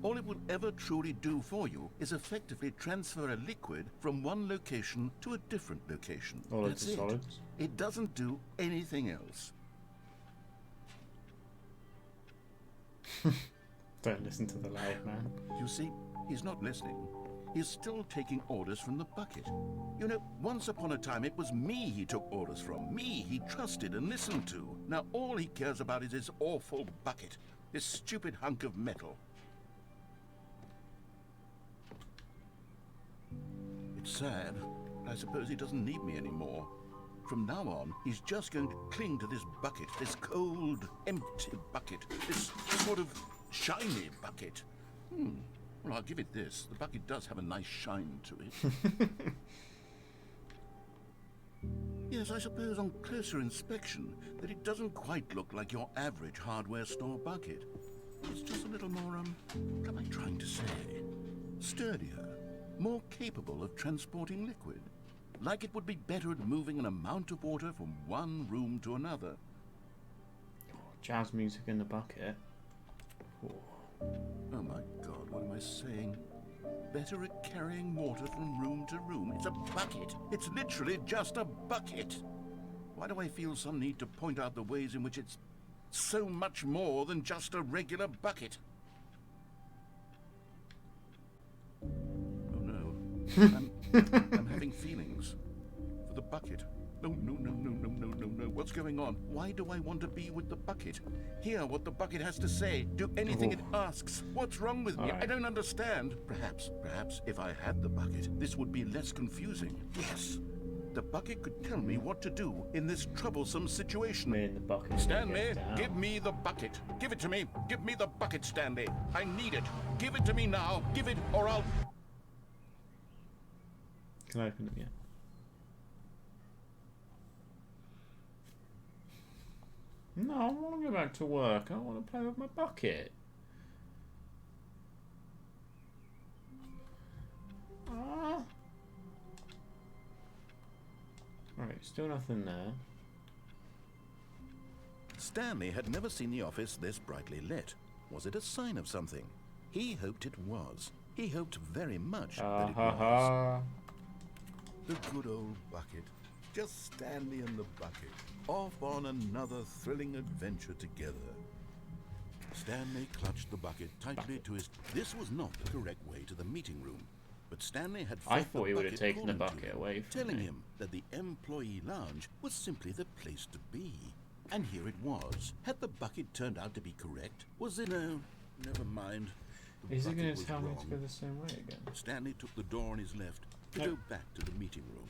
Speaker 2: All it will ever truly do for you is effectively transfer a liquid from one location to a different location.
Speaker 1: All
Speaker 2: That's
Speaker 1: into
Speaker 2: it.
Speaker 1: solids.
Speaker 2: It doesn't do anything else.
Speaker 1: Don't listen to the loud man.
Speaker 2: You see, he's not listening. He's still taking orders from the bucket. You know, once upon a time it was me he took orders from. Me he trusted and listened to. Now all he cares about is his awful bucket. This stupid hunk of metal. It's sad. I suppose he doesn't need me anymore. From now on, he's just going to cling to this bucket, this cold, empty bucket, this sort of shiny bucket. Well, I'll give it this. The bucket does have a nice shine to it. Yes, I suppose on closer inspection that it doesn't quite look like your average hardware store bucket. It's just a little more, what am I trying to say? Sturdier, more capable of transporting liquid. Like it would be better at moving an amount of water from one room to another.
Speaker 1: Jazz music in the bucket. Oh.
Speaker 2: Oh my God, what am I saying? Better at carrying water from room to room. It's a bucket. It's literally just a bucket. Why do I feel some need to point out the ways in which it's so much more than just a regular bucket? Oh no. I'm having feelings for the bucket.
Speaker 4: Oh, no. What's going on? Why do I want to be with the bucket? Hear what the bucket has to say. Do anything it asks. What's wrong with me?
Speaker 1: All right.
Speaker 4: I don't understand. Perhaps if I had the bucket, this would be less confusing. Yes. The bucket could tell me what to do in this troublesome situation.
Speaker 1: Me and the bucket.
Speaker 4: Stanley,
Speaker 1: get down.
Speaker 4: give me the bucket. Give it to me. Give me the bucket, Stanley. I need it. Give it to me now. Give it or I'll...
Speaker 1: Can I open it yet? No, I want to go back to work. I want to play with my bucket. Ah. Right, still nothing there.
Speaker 2: Stanley had never seen the office this brightly lit. Was it a sign of something? He hoped it was. He hoped very much that it was. The good old bucket. Just Stanley and the bucket. Off on another thrilling adventure together. Stanley clutched the bucket tightly to his... This was not the correct way to the meeting room. But Stanley had
Speaker 1: I
Speaker 2: felt
Speaker 1: thought
Speaker 2: the
Speaker 1: he would have
Speaker 2: bucket
Speaker 1: taken the
Speaker 2: calling to
Speaker 1: bucket
Speaker 2: him,
Speaker 1: away from
Speaker 2: telling
Speaker 1: me.
Speaker 2: him that the employee lounge was simply the place to be. And here it was. Had the bucket turned out to be correct? Was it no? Never mind. The
Speaker 1: Is he
Speaker 2: bucket
Speaker 1: going
Speaker 2: was
Speaker 1: to tell me to
Speaker 2: wrong.
Speaker 1: go the same way again?
Speaker 2: Stanley took the door on his left to
Speaker 1: No.
Speaker 2: go back to the meeting room.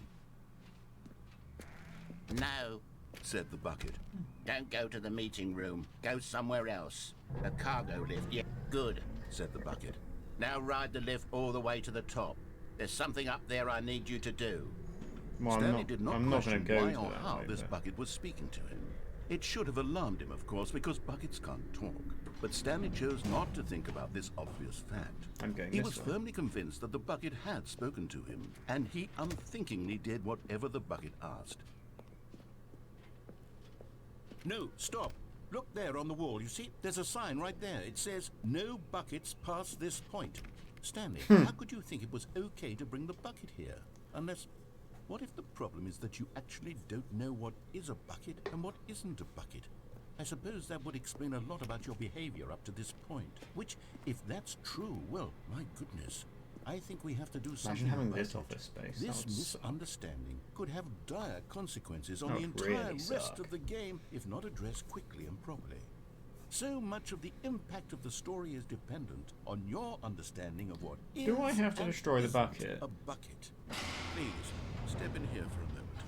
Speaker 4: No.
Speaker 2: Said the bucket.
Speaker 4: Don't go to the meeting room. Go somewhere else. The cargo lift. Yeah, good.
Speaker 2: Said the bucket.
Speaker 4: Now ride the lift all the way to the top. There's something up there I need you to do.
Speaker 1: Well,
Speaker 2: Stanley did not
Speaker 1: I'm not going
Speaker 2: question
Speaker 1: to go
Speaker 2: why
Speaker 1: to
Speaker 2: or
Speaker 1: that
Speaker 2: how
Speaker 1: way,
Speaker 2: this
Speaker 1: but-
Speaker 2: bucket was speaking to him. It should have alarmed him, of course, because buckets can't talk. But Stanley chose not to think about this obvious fact.
Speaker 1: I'm going
Speaker 2: He
Speaker 1: this
Speaker 2: was
Speaker 1: way.
Speaker 2: firmly convinced that the bucket had spoken to him, and he unthinkingly did whatever the bucket asked. No, stop. Look there on the wall. You see, there's a sign right there. It says, "No buckets past this point." Stanley, how could you think it was okay to bring the bucket here? Unless, what if the problem is that you actually don't know what is a bucket and what isn't a bucket? I suppose that would explain a lot about your behavior up to this point. Which, if that's true, well, my goodness, I think we have to do something
Speaker 1: having
Speaker 2: about
Speaker 1: this
Speaker 2: it.
Speaker 1: office space. That
Speaker 2: This
Speaker 1: would suck.
Speaker 2: misunderstanding could have dire consequences on
Speaker 1: That
Speaker 2: the
Speaker 1: would
Speaker 2: entire
Speaker 1: really
Speaker 2: rest
Speaker 1: suck.
Speaker 2: of the game if not addressed quickly and properly. So much of the impact of the story is dependent on your understanding of what is
Speaker 1: Do I have to
Speaker 2: and
Speaker 1: destroy the
Speaker 2: isn't
Speaker 1: bucket?
Speaker 2: a bucket. Please, step in here for a moment.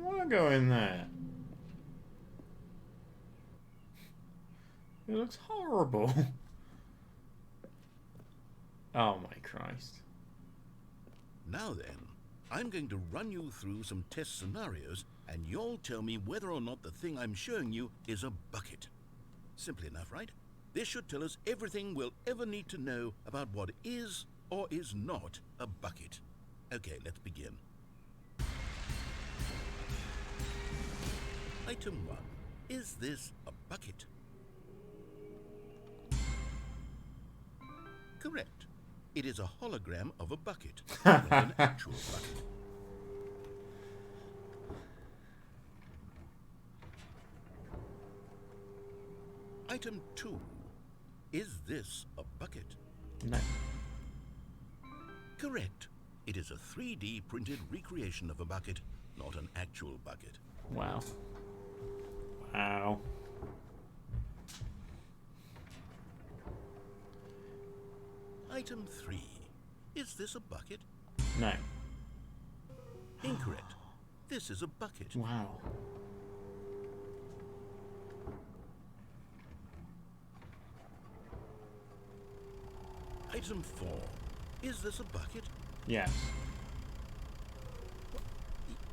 Speaker 1: I want to go in there. It looks horrible. Oh my Christ.
Speaker 2: Now then, I'm going to run you through some test scenarios, and you'll tell me whether or not the thing I'm showing you is a bucket. Simple enough, right? This should tell us everything we'll ever need to know about what is or is not a bucket. Okay, let's begin. Item 1. Is this a bucket? Correct. It is a hologram of a bucket, not an actual bucket. Item 2. Is this a bucket?
Speaker 1: No.
Speaker 2: Correct. It is a 3D printed recreation of a bucket, not an actual bucket.
Speaker 1: Wow. Wow.
Speaker 2: Item 3. Is this a bucket?
Speaker 1: No.
Speaker 2: Incorrect. This is a bucket.
Speaker 1: Wow.
Speaker 2: Item 4. Is this a bucket?
Speaker 1: Yes.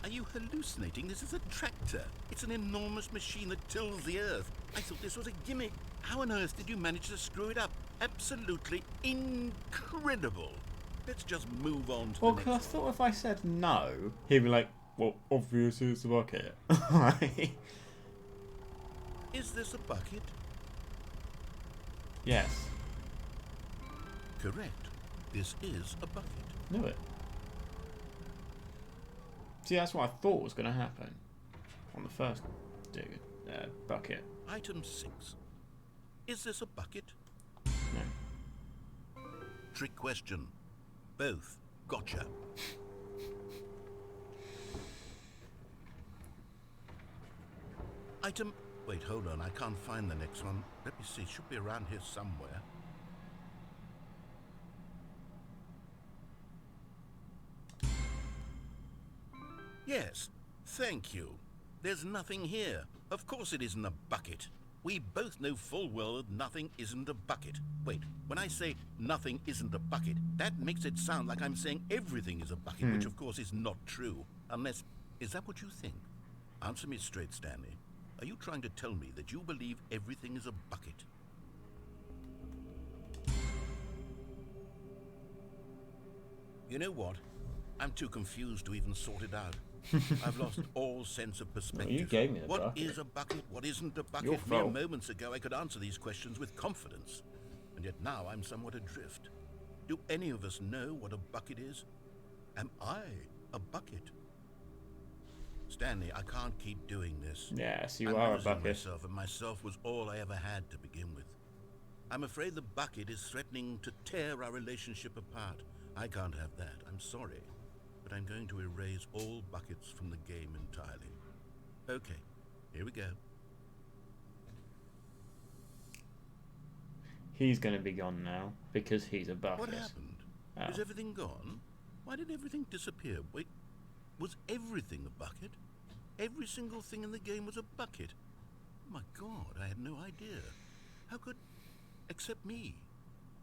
Speaker 2: Are you hallucinating? This is a tractor. It's an enormous machine that tills the earth. I thought this was a gimmick. How on earth did you manage to screw it up? Absolutely incredible. Let's just move on to
Speaker 1: Well,
Speaker 2: the
Speaker 1: because I
Speaker 2: next
Speaker 1: thought if I said no, he'd be like, well, obviously it's a bucket.
Speaker 2: Is this a bucket?
Speaker 1: Yes.
Speaker 2: Correct. This is a bucket.
Speaker 1: Knew it. See, that's what I thought was going to happen on the first bucket.
Speaker 2: Item 6. Is this a bucket?
Speaker 1: No.
Speaker 2: Trick question. Both. Gotcha. item... Wait, hold on, I can't find the next one. Let me see, it should be around here somewhere. Yes, thank you. There's nothing here. Of course it isn't a bucket. We both know full well that nothing isn't a bucket. Wait, when I say nothing isn't a bucket, that makes it sound like I'm saying everything is a bucket, which of course is not true. Unless, is that what you think? Answer me straight, Stanley. Are you trying to tell me that you believe everything is a bucket? You know what? I'm too confused to even sort it out. I've lost all sense of perspective.
Speaker 1: Well, you gave me the
Speaker 2: What
Speaker 1: bucket.
Speaker 2: is a bucket? What isn't a bucket?
Speaker 1: Your
Speaker 2: Mere
Speaker 1: fault.
Speaker 2: moments ago I could answer these questions with confidence. And yet now I'm somewhat adrift. Do any of us know what a bucket is? Am I a bucket? Stanley, I can't keep doing this.
Speaker 1: Yes, you
Speaker 2: I'm
Speaker 1: are a
Speaker 2: losing
Speaker 1: bucket.
Speaker 2: myself, and myself was all I ever had to begin with. I'm afraid the bucket is threatening to tear our relationship apart. I can't have that. I'm sorry. But I'm going to erase all buckets from the game entirely. Okay, here we go.
Speaker 1: He's going to be gone now because he's a bucket.
Speaker 2: What happened?
Speaker 1: Oh.
Speaker 2: Is everything gone? Why did everything disappear? Wait, was everything a bucket? Every single thing in the game was a bucket? My God, I had no idea. How could... except me.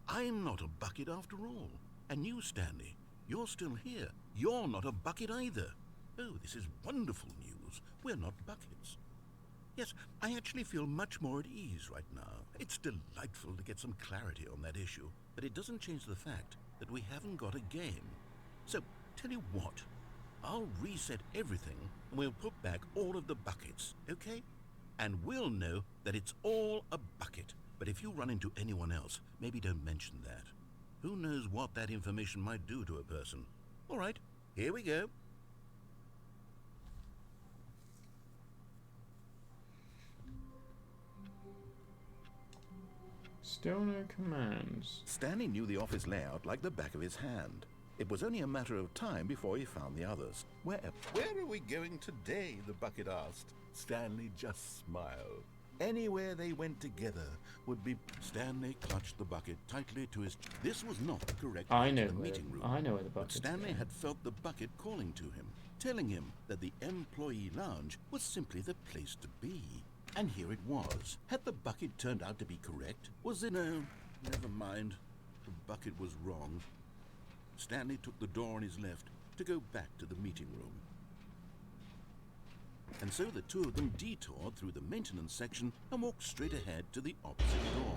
Speaker 2: I'm not a bucket after all. And you, Stanley, you're still here. You're not a bucket either. Oh, this is wonderful news. We're not buckets. Yes, I actually feel much more at ease right now. It's delightful to get some clarity on that issue, but it doesn't change the fact that we haven't got a game. So, tell you what, I'll reset everything and we'll put back all of the buckets, okay? And we'll know that it's all a bucket. But if you run into anyone else, maybe don't mention that. Who knows what that information might do to a person? All right, here we go.
Speaker 1: Still no commands.
Speaker 2: Stanley knew the office layout like the back of his hand. It was only a matter of time before he found the others. Where are we going today? The bucket asked. Stanley just smiled. Anywhere they went together would be... Stanley clutched the bucket tightly to his... This was not the correct
Speaker 1: I
Speaker 2: way
Speaker 1: know
Speaker 2: to the
Speaker 1: where,
Speaker 2: meeting room.
Speaker 1: I know where the
Speaker 2: But
Speaker 1: bucket
Speaker 2: Stanley
Speaker 1: is.
Speaker 2: had felt the bucket calling to him, telling him that the employee lounge was simply the place to be. And here it was. Had the bucket turned out to be correct? Was it... No, never mind. The bucket was wrong. Stanley took the door on his left to go back to the meeting room. And so the two of them detoured through the maintenance section and walked straight ahead to the opposite door.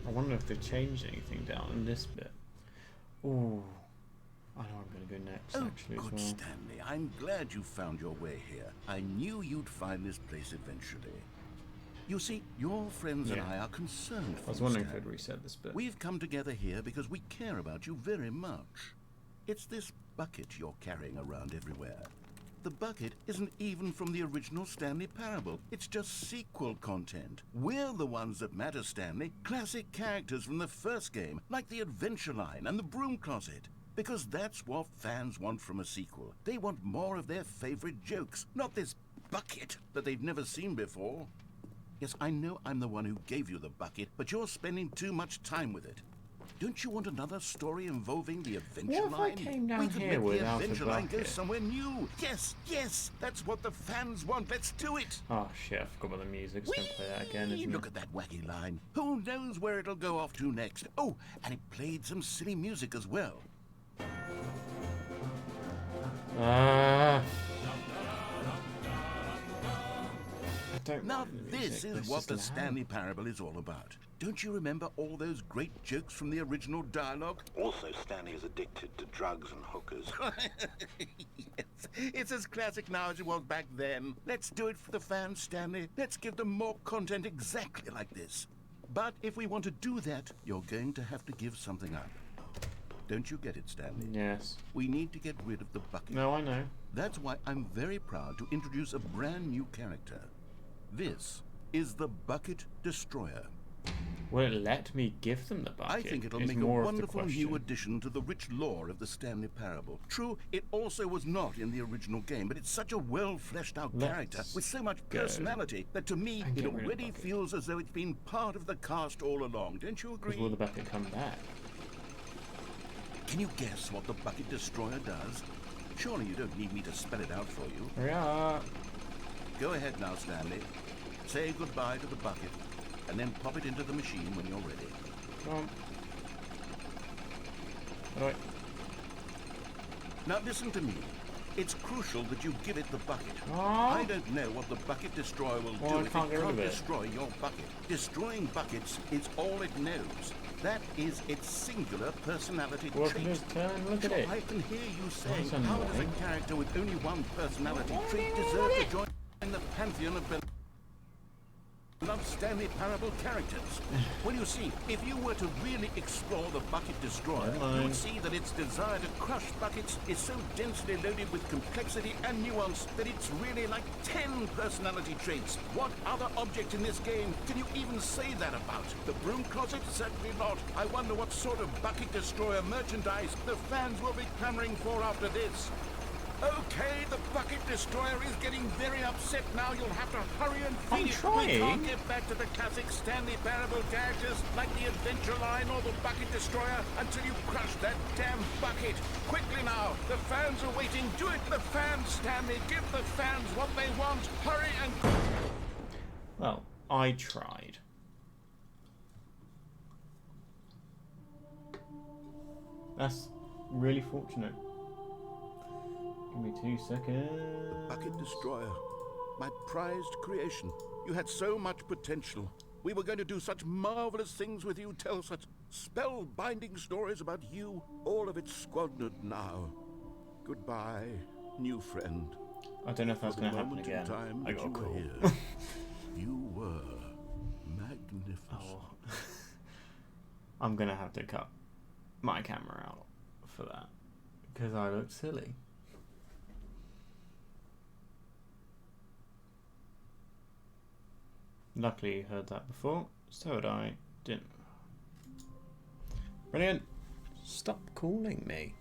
Speaker 1: I wonder if they've changed anything down in this bit. Ooh. I know I'm going to go next,
Speaker 2: Oh,
Speaker 1: actually, as
Speaker 2: good,
Speaker 1: well.
Speaker 2: Stanley. I'm glad you found your way here. I knew you'd find this place eventually. You see, your friends and
Speaker 1: Yeah.
Speaker 2: I are concerned for
Speaker 1: I was
Speaker 2: you,
Speaker 1: wondering if
Speaker 2: Stanley.
Speaker 1: I'd reset this bit.
Speaker 2: We've come together here because we care about you very much. It's this bucket you're carrying around everywhere. The bucket isn't even from the original Stanley Parable. It's just sequel content. We're the ones that matter, Stanley. Classic characters from the first game, like the Adventure Line and the Broom Closet. Because that's what fans want from a sequel. They want more of their favorite jokes, not this bucket that they've never seen before. Yes, I know I'm the one who gave you the bucket, but you're spending too much time with it. Don't you want another story involving the Adventure
Speaker 1: What if I
Speaker 2: Line?
Speaker 1: came down
Speaker 2: We could
Speaker 1: here
Speaker 2: make the
Speaker 1: without a
Speaker 2: Adventure Line go
Speaker 1: bucket?
Speaker 2: somewhere new. Yes, yes, that's what the fans want. Let's do it.
Speaker 1: Oh shit, I forgot about the music. It's going to play that again, isn't
Speaker 2: Look
Speaker 1: it?
Speaker 2: at that wacky line. Who knows where it'll go off to next? Oh, and it played some silly music as well.
Speaker 1: Ah. I don't
Speaker 2: Now
Speaker 1: mind the
Speaker 2: this
Speaker 1: music,
Speaker 2: is
Speaker 1: it's
Speaker 2: what
Speaker 1: just
Speaker 2: the
Speaker 1: loud.
Speaker 2: Stanley Parable is all about. Don't you remember all those great jokes from the original dialogue? Also, Stanley is addicted to drugs and hookers. Yes, it's as classic now as it was back then. Let's do it for the fans, Stanley. Let's give them more content exactly like this. But if we want to do that, you're going to have to give something up. Don't you get it, Stanley?
Speaker 1: Yes.
Speaker 2: We need to get rid of the bucket.
Speaker 1: No, I know.
Speaker 2: That's why I'm very proud to introduce a brand new character. This is the Bucket Destroyer.
Speaker 1: Will it let me give them the bucket?
Speaker 4: I think it'll
Speaker 1: Is
Speaker 4: make a
Speaker 1: more of the
Speaker 4: wonderful new
Speaker 1: question.
Speaker 4: addition to the rich lore of the Stanley parable. True, it also was not in the original game, but it's such a well-fleshed-out character with so much personality that to me
Speaker 1: and
Speaker 4: it
Speaker 1: get rid of the
Speaker 4: already
Speaker 1: bucket.
Speaker 4: feels as though it's been part of the cast all along. Don't you agree?
Speaker 1: Will the bucket come back?
Speaker 4: Can you guess what the bucket destroyer does? Surely you don't need me to spell it out for you.
Speaker 1: Hurry up.
Speaker 4: Go ahead now, Stanley. Say goodbye to the bucket, and then pop it into the machine when you're ready.
Speaker 1: Come on. Right.
Speaker 4: Now listen to me. It's crucial that you give it the bucket.
Speaker 1: Aww.
Speaker 4: I don't know what the bucket destroyer will
Speaker 1: Well, I
Speaker 4: do if
Speaker 1: can't
Speaker 4: it
Speaker 1: get rid
Speaker 4: can't
Speaker 1: of it.
Speaker 4: destroy your bucket. Destroying buckets is all it knows. That is its singular personality
Speaker 1: Well, I
Speaker 4: trait.
Speaker 1: can just turn and look
Speaker 4: Sure,
Speaker 1: at it.
Speaker 4: I can hear you saying,
Speaker 1: That's
Speaker 4: how does a
Speaker 1: annoying.
Speaker 4: character with only one personality trait deserve to join the pantheon of beloved Stanley Parable characters? Well, you see, if you were to really explore the bucket destroyer,
Speaker 1: Never
Speaker 4: you would
Speaker 1: mind.
Speaker 4: see that its desire to crush buckets is so densely loaded with complexity and nuance that it's really like 10 personality traits. What other object in this game can you even say that about? The broom closet? Certainly not. I wonder what sort of bucket destroyer merchandise the fans will be clamoring for after this. Okay, the bucket destroyer is getting very upset now. You'll have to hurry and feed
Speaker 1: I'm
Speaker 4: it.
Speaker 1: trying.
Speaker 4: We can't get back to the classic Stanley Parable characters like the Adventure Line or the bucket destroyer until you crush that damn bucket. Quickly now, the fans are waiting. Do it, the fans, Stanley. Give the fans what they want. Hurry and...
Speaker 1: Well, I tried. That's really fortunate. Give me 2 seconds.
Speaker 4: Bucket destroyer, my prized creation. You had so much potential. We were going to do such marvelous things with you, tell such spellbinding stories about you. All of it squandered now. Goodbye, new friend.
Speaker 1: I don't know if that's
Speaker 4: For the
Speaker 1: going to happen
Speaker 4: moment in
Speaker 1: again.
Speaker 4: time
Speaker 1: I
Speaker 4: that
Speaker 1: got a
Speaker 4: you were
Speaker 1: call.
Speaker 4: here, you were magnificent.
Speaker 1: Oh. I'm going to have to cut my camera out for that because I look silly. Luckily you heard that before, so had I. Didn't. Brilliant. Stop calling me.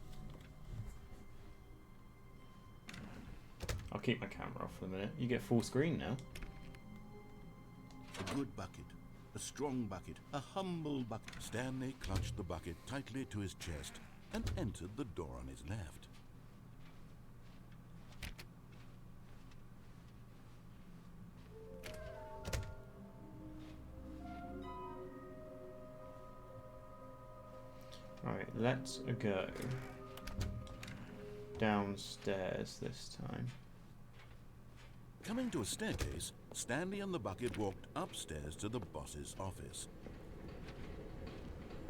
Speaker 1: I'll keep my camera off for a minute. You get full screen now.
Speaker 4: A good bucket, a strong bucket, a humble bucket.
Speaker 2: Stanley clutched the bucket tightly to his chest and entered the door on his left.
Speaker 1: Right, let's go downstairs this time.
Speaker 2: Coming to a staircase, Stanley and the bucket walked upstairs to the boss's office.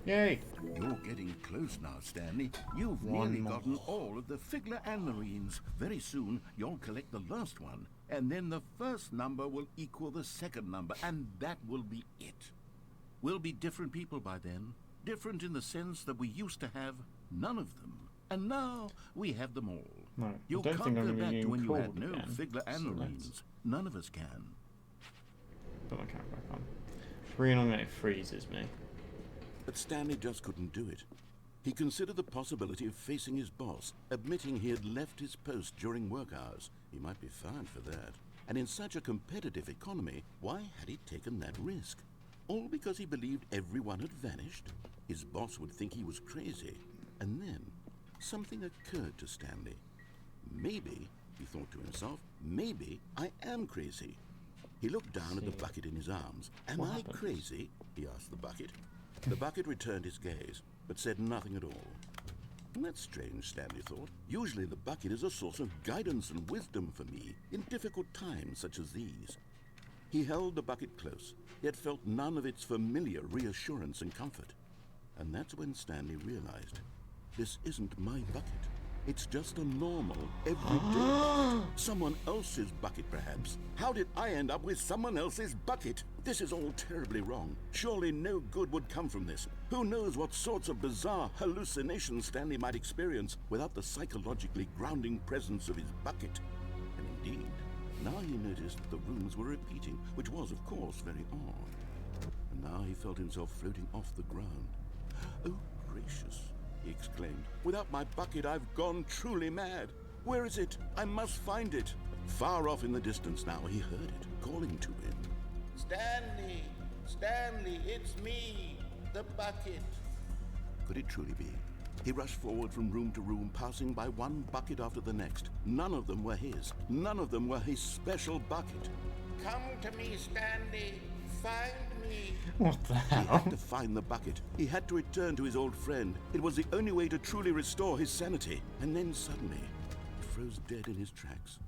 Speaker 1: Yay!
Speaker 4: You're getting close now, Stanley. You've
Speaker 1: One
Speaker 4: nearly
Speaker 1: more.
Speaker 4: gotten all of the Figler and Marines. Very soon, you'll collect the last one, and then the first number will equal the second number, and that will be it. We'll be different people by then. Different in the sense that we used to have none of them, and now we have them all.
Speaker 1: No, I
Speaker 4: You
Speaker 1: don't
Speaker 4: can't
Speaker 1: think I'm
Speaker 4: go
Speaker 1: gonna be
Speaker 4: back to
Speaker 1: getting
Speaker 4: when you had
Speaker 1: called
Speaker 4: no
Speaker 1: again,
Speaker 4: Figler and
Speaker 1: so let's-
Speaker 4: Marines. None of us can.
Speaker 1: Put my camera back on. Bringing on it freezes me.
Speaker 2: But Stanley just couldn't do it. He considered the possibility of facing his boss, admitting he had left his post during work hours. He might be fined for that. And in such a competitive economy, why had he taken that risk? All because he believed everyone had vanished? His boss would think he was crazy. And then, something occurred to Stanley. Maybe, he thought to himself, maybe I am crazy. He looked down at the bucket in his arms. Am
Speaker 1: What
Speaker 2: I
Speaker 1: happened?
Speaker 2: crazy? He asked the bucket. The bucket returned his gaze, but said nothing at all. That's strange, Stanley thought. Usually the bucket is a source of guidance and wisdom for me in difficult times such as these. He held the bucket close, yet felt none of its familiar reassurance and comfort. And that's when Stanley realized, this isn't my bucket. It's just a normal, everyday bucket. Someone else's bucket, perhaps. How did I end up with someone else's bucket? This is all terribly wrong. Surely no good would come from this. Who knows what sorts of bizarre hallucinations Stanley might experience without the psychologically grounding presence of his bucket. And indeed, now he noticed that the rooms were repeating, which was, of course, very odd.
Speaker 4: and now he felt himself floating off the ground. "Oh, gracious," he exclaimed. "Without my bucket, I've gone truly mad. Where is it? I must find it." Far off in the distance now, he heard it, calling to him.
Speaker 6: "Stanley! Stanley, it's me, the bucket."
Speaker 4: Could it truly be? He rushed forward from room to room, passing by one bucket after the next. None of them were his. None of them were his special bucket.
Speaker 6: "Come to me, Stanley. Find me."
Speaker 1: What the
Speaker 4: He
Speaker 1: hell?
Speaker 4: had to find the bucket. He had to return to his old friend. It was the only way to truly restore his sanity. And then suddenly, he froze dead in his tracks.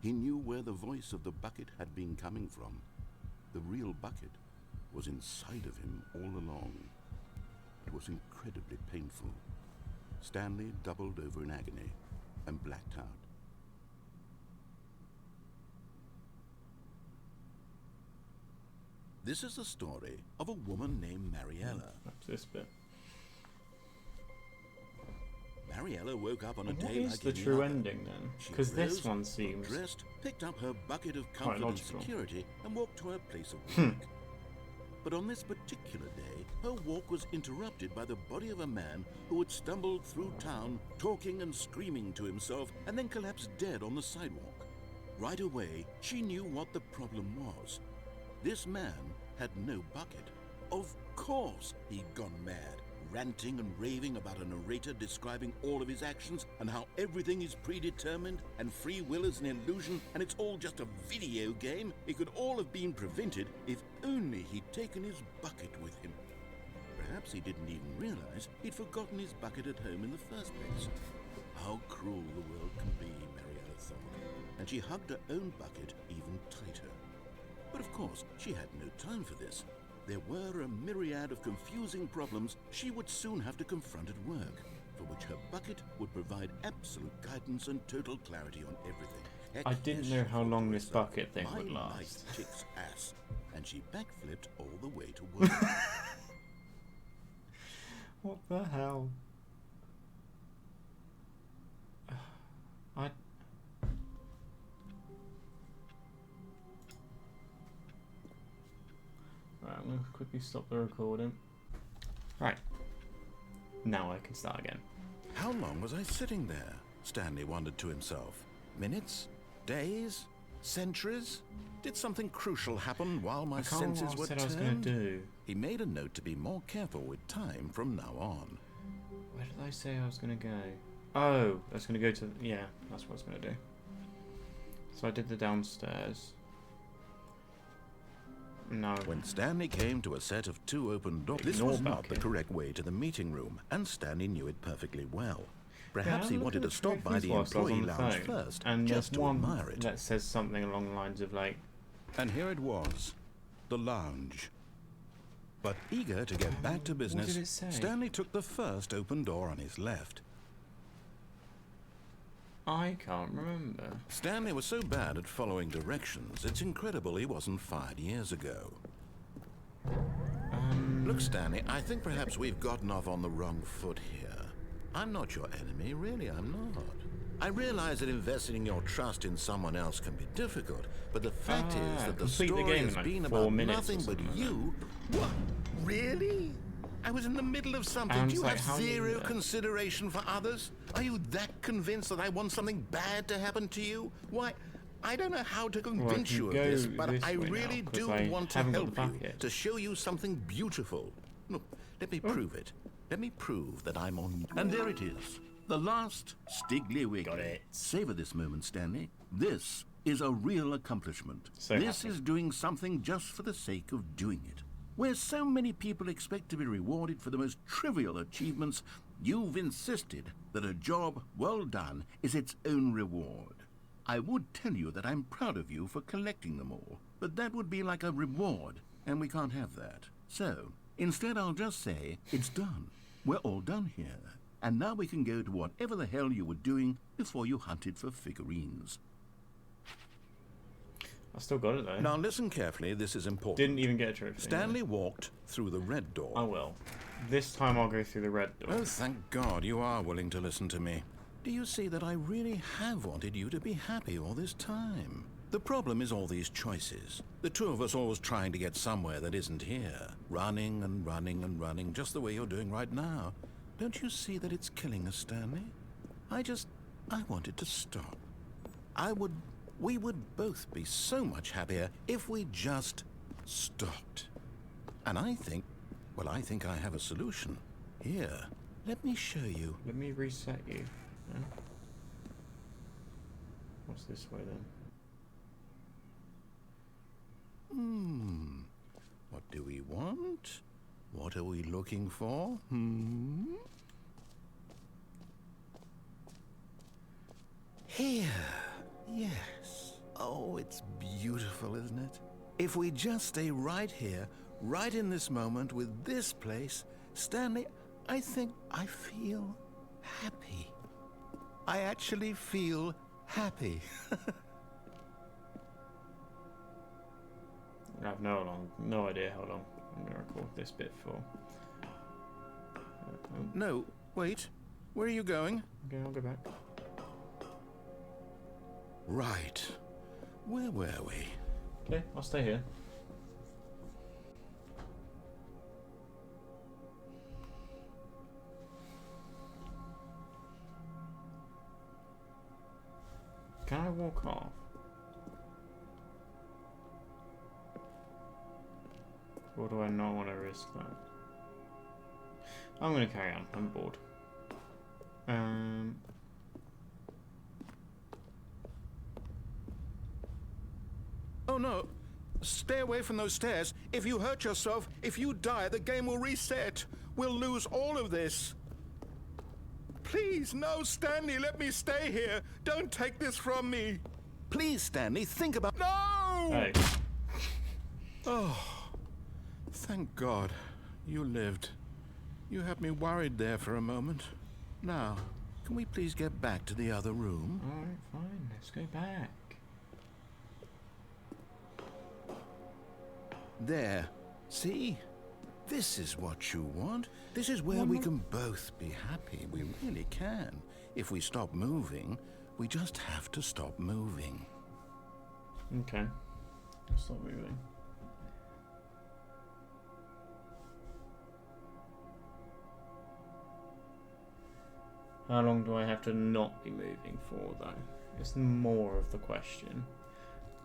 Speaker 4: He knew where the voice of the bucket had been coming from. The real bucket was inside of him all along. It was incredibly painful. Stanley doubled over in agony and blacked out. This is the story of a woman named Mariella.
Speaker 1: That's this bit.
Speaker 4: Mariella woke up on a
Speaker 1: What
Speaker 4: day
Speaker 1: is
Speaker 4: like
Speaker 1: the
Speaker 4: any
Speaker 1: true
Speaker 4: other.
Speaker 1: ending then?
Speaker 4: She
Speaker 1: Because this
Speaker 4: rose,
Speaker 1: one
Speaker 4: got
Speaker 1: seems
Speaker 4: dressed, picked up her bucket of
Speaker 1: quite
Speaker 4: comfort and
Speaker 1: logical.
Speaker 4: security, and walked to her place of work. But on this particular day, her walk was interrupted by the body of a man who had stumbled through town, talking and screaming to himself, and then collapsed dead on the sidewalk. Right away, she knew what the problem was. This man had no bucket. Of course he'd gone mad, ranting and raving about a narrator describing all of his actions and how everything is predetermined and free will is an illusion and it's all just a video game. It could all have been prevented if only he'd taken his bucket with him. Perhaps he didn't even realize he'd forgotten his bucket at home in the first place. How cruel the world can be, Mariella thought, and she hugged her own bucket even tighter. But of course, she had no time for this. There were a myriad of confusing problems she would soon have to confront at work, for which her bucket would provide absolute guidance and total clarity on everything. Heck,
Speaker 1: I didn't
Speaker 4: yes,
Speaker 1: know
Speaker 4: she
Speaker 1: how
Speaker 4: thought
Speaker 1: long
Speaker 4: to
Speaker 1: this
Speaker 4: herself,
Speaker 1: bucket thing
Speaker 4: "My
Speaker 1: would
Speaker 4: life
Speaker 1: last."
Speaker 4: kicks ass," and she backflipped all the way to work.
Speaker 1: What the hell? Right, I'm going to quickly stop the recording. Right. Now I can start again.
Speaker 2: How long was I sitting there? Stanley wondered to himself. Minutes? Days? Centuries? Did something crucial happen while my
Speaker 1: I can't remember
Speaker 2: senses
Speaker 1: what
Speaker 2: were
Speaker 1: I said I was
Speaker 2: turned?
Speaker 1: going to do.
Speaker 2: He made a note to be more careful with time from now on.
Speaker 1: Where did I say I was going to go? Oh, I was going to go to... Yeah, that's what I was going to do. So I did the downstairs. No.
Speaker 2: When Stanley came to a set of two open doors, this
Speaker 1: Ignore
Speaker 2: was not the
Speaker 1: bucket.
Speaker 2: correct way to the meeting room, and Stanley knew it perfectly well. Perhaps
Speaker 1: Yeah,
Speaker 2: he
Speaker 1: I'm
Speaker 2: wanted to
Speaker 1: looking
Speaker 2: stop
Speaker 1: at
Speaker 2: by the
Speaker 1: whilst I was on
Speaker 2: employee
Speaker 1: the
Speaker 2: lounge
Speaker 1: phone,
Speaker 2: first,
Speaker 1: and
Speaker 2: just
Speaker 1: there's
Speaker 2: to
Speaker 1: one
Speaker 2: admire it.
Speaker 1: that says something along the lines of like,
Speaker 2: And here it was, the lounge. But eager to get back to
Speaker 1: what
Speaker 2: business,
Speaker 1: did it say?
Speaker 2: Stanley took the first open door on his left.
Speaker 1: I can't remember.
Speaker 2: Stanley was so bad at following directions, it's incredible he wasn't fired years ago. Look, Stanley, I think perhaps we've gotten off on the wrong foot here. I'm not your enemy, really, I'm not. I realize that investing your trust in someone else can be difficult, but the fact is that the
Speaker 1: complete the
Speaker 2: story
Speaker 1: game in
Speaker 2: has
Speaker 1: like
Speaker 2: been
Speaker 1: 4
Speaker 2: about
Speaker 1: minutes or
Speaker 2: nothing but
Speaker 1: something like
Speaker 2: you. What? Really? I was in the middle of something.
Speaker 1: I'm
Speaker 2: Do you
Speaker 1: just like,
Speaker 2: have
Speaker 1: how do you
Speaker 2: zero
Speaker 1: know?
Speaker 2: consideration for others? Are you that convinced that I want something bad to happen to you? Why, I don't know how to convince
Speaker 1: can
Speaker 2: you of
Speaker 1: go
Speaker 2: this, but
Speaker 1: this
Speaker 2: I
Speaker 1: way now,
Speaker 2: really
Speaker 1: 'cause
Speaker 2: do
Speaker 1: I
Speaker 2: want to
Speaker 1: haven't got
Speaker 2: help
Speaker 1: the
Speaker 2: you,
Speaker 1: bucket.
Speaker 2: to show you something beautiful. Look, let me prove it. Let me prove that I'm on...
Speaker 4: And there it is, the last Stiggly Wiggly.
Speaker 1: Got it.
Speaker 4: Savor this moment, Stanley. This is a real accomplishment.
Speaker 1: So
Speaker 4: this
Speaker 1: happy.
Speaker 4: is doing something just for the sake of doing it. Where so many people expect to be rewarded for the most trivial achievements, you've insisted that a job well done is its own reward. I would tell you that I'm proud of you for collecting them all, but that would be like a reward, and we can't have that. So, instead I'll just say, it's done. We're all done here. And now we can go to whatever the hell you were doing before you hunted for figurines.
Speaker 1: I still got it though.
Speaker 2: Now listen carefully, this is important.
Speaker 1: Didn't even get a trophy.
Speaker 2: Stanley walked through the red door.
Speaker 1: I will. This time I'll go through the red door.
Speaker 2: Oh, thank God you are willing to listen to me. Do you see that I really have wanted you to be happy all this time? The problem is all these choices. The two of us always trying to get somewhere that isn't here. Running and running and running, just the way you're doing right now. Don't you see that it's killing us, Stanley? I wanted to stop. We would both be so much happier if we just stopped. And I think I have a solution. Here, let me show you.
Speaker 1: Let me reset you. Yeah. What's this way then?
Speaker 2: What do we want? What are we looking for? Here. Yes. Oh, it's beautiful, isn't it? If we just stay right here, right in this moment with this place, Stanley, I think I feel happy. I actually feel happy.
Speaker 1: I have no idea how long I'm going to record this bit for.
Speaker 2: No, wait. Where are you going?
Speaker 1: Okay, I'll go back.
Speaker 2: Right. Where were we?
Speaker 1: Okay, I'll stay here. Can I walk off? Or do I not want to risk that? I'm going to carry on. I'm bored.
Speaker 2: Oh no. Stay away from those stairs. If you hurt yourself, if you die, the game will reset. We'll lose all of this. Please, no, Stanley, let me stay here. Don't take this from me. Please, Stanley, think about... No!
Speaker 1: Hey.
Speaker 2: Oh, thank God you lived. You had me worried there for a moment. Now, can we please get back to the other room?
Speaker 1: Alright, fine. Let's go back.
Speaker 2: There. See? This is what you want. This is where we can both be happy. We really can. If we stop moving, we just have to stop moving.
Speaker 1: Okay. I'll stop moving. How long do I have to not be moving for, though? It's more of the question.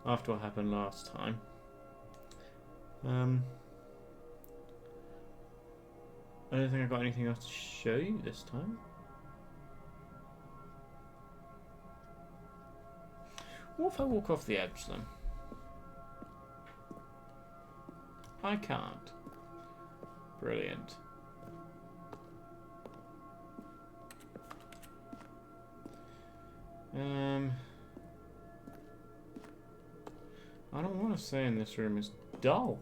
Speaker 1: After what happened last time. I don't think I've got anything else to show you this time. What if I walk off the edge then? I can't. Brilliant. I don't want to say in this room is dull.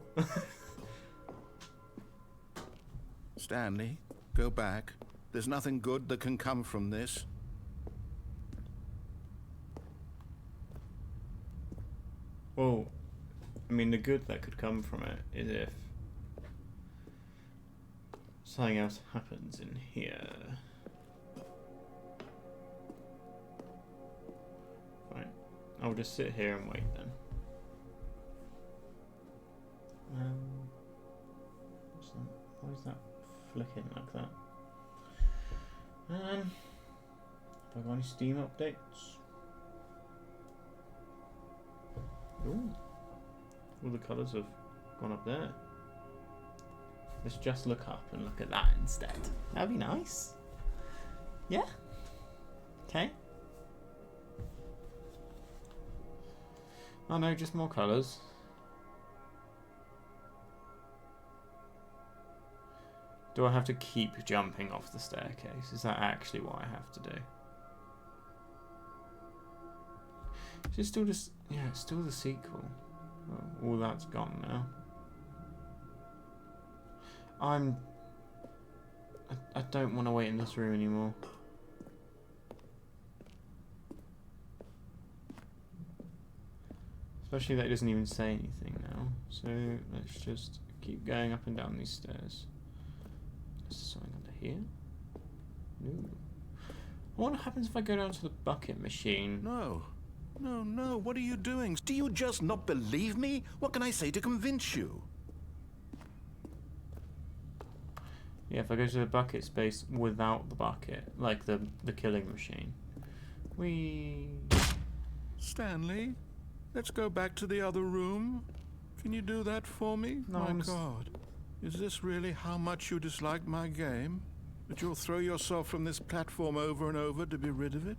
Speaker 2: Stanley, go back. There's nothing good that can come from this.
Speaker 1: Well, I mean, the good that could come from it is if something else happens in here. Fine. I'll just sit here and wait then. What's that? Why is that flicking like that? Have I got any Steam updates? Ooh. All the colours have gone up there. Let's just look up and look at that instead. That'd be nice. Yeah? Okay. Oh no, just more colours. Do I have to keep jumping off the staircase? Is that actually what I have to do? Is it still just... Yeah, it's still the sequel. Well, all that's gone now. I don't want to wait in this room anymore. Especially that it doesn't even say anything now. So let's just keep going up and down these stairs. Is there something under here? No. What happens if I go down to the bucket machine?
Speaker 2: No.
Speaker 4: No, no, what are you doing? Do you just not believe me? What can I say to convince you?
Speaker 1: Yeah, if I go to the bucket space without the bucket, like the killing machine.
Speaker 4: Stanley, let's go back to the other room. Can you do that for me?
Speaker 1: No,
Speaker 4: My God, is this really how much you dislike my game? That you'll throw yourself from this platform over and over to be rid of it?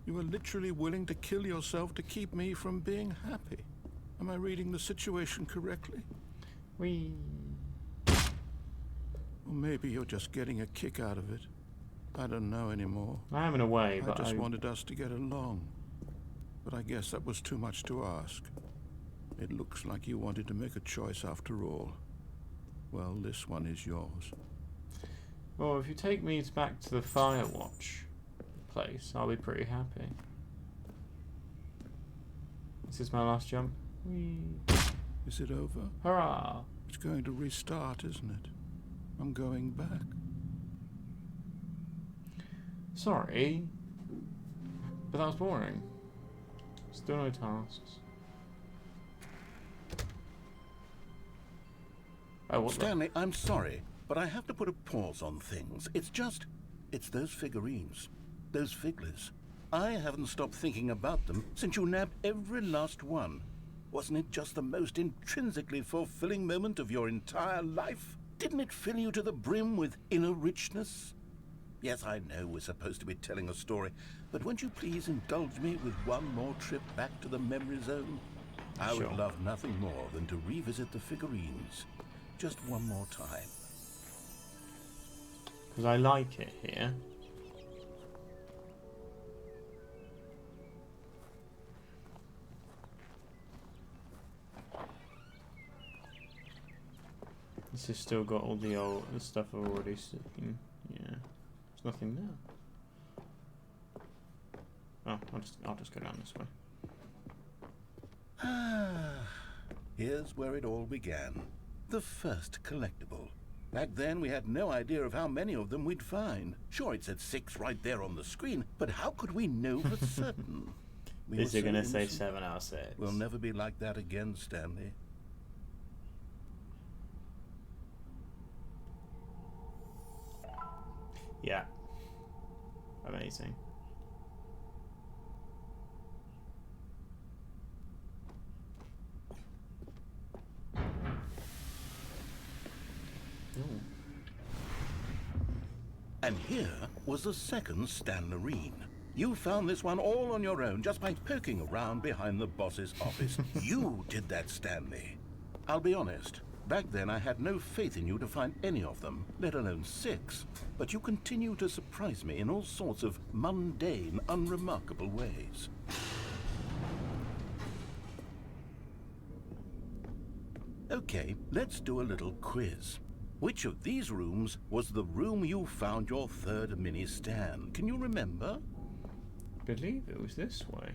Speaker 4: You are literally willing to kill yourself to keep me from being happy. Am I reading the situation correctly? Or maybe you're just getting a kick out of it. I don't know anymore.
Speaker 1: I am in a way,
Speaker 4: I
Speaker 1: but
Speaker 4: just wanted us to get along. But I guess that was too much to ask. It looks like you wanted to make a choice after all. Well, this one is yours.
Speaker 1: Well, if you take me back to the Firewatch place, I'll be pretty happy. This is my last jump.
Speaker 4: Is it over?
Speaker 1: Hurrah!
Speaker 4: It's going to restart, isn't it? I'm going back.
Speaker 1: Sorry, but that was boring. Still no tasks. Oh, what
Speaker 4: Stanley, I'm sorry, but I have to put a pause on things. It's those figurines. Those figglers. I haven't stopped thinking about them since you nabbed every last one. Wasn't it just the most intrinsically fulfilling moment of your entire life? Didn't it fill you to the brim with inner richness? Yes, I know we're supposed to be telling a story, but won't you please indulge me with one more trip back to the memory zone? I would love nothing more than to revisit the figurines. Just one more time.
Speaker 1: Because I like it here. This has still got all the stuff I've already seen. Yeah, there's nothing there. Oh, I'll just go down this way.
Speaker 4: Ah, here's where it all began. The first collectible. Back then, we had no idea of how many of them we'd find. Sure, it said 6 right there on the screen, but how could we know for certain?
Speaker 1: Is it going to say 7 out of 6?
Speaker 4: We'll never be like that again, Stanley.
Speaker 1: Yeah. Amazing. Ooh.
Speaker 4: And here was the second Stanley. You found this one all on your own just by poking around behind the boss's office. You did that, Stanley. I'll be honest. Back then, I had no faith in you to find any of them, let alone 6. But you continue to surprise me in all sorts of mundane, unremarkable ways. Okay, let's do a little quiz. Which of these rooms was the room you found your third mini stand? Can you remember?
Speaker 1: I believe it was this way.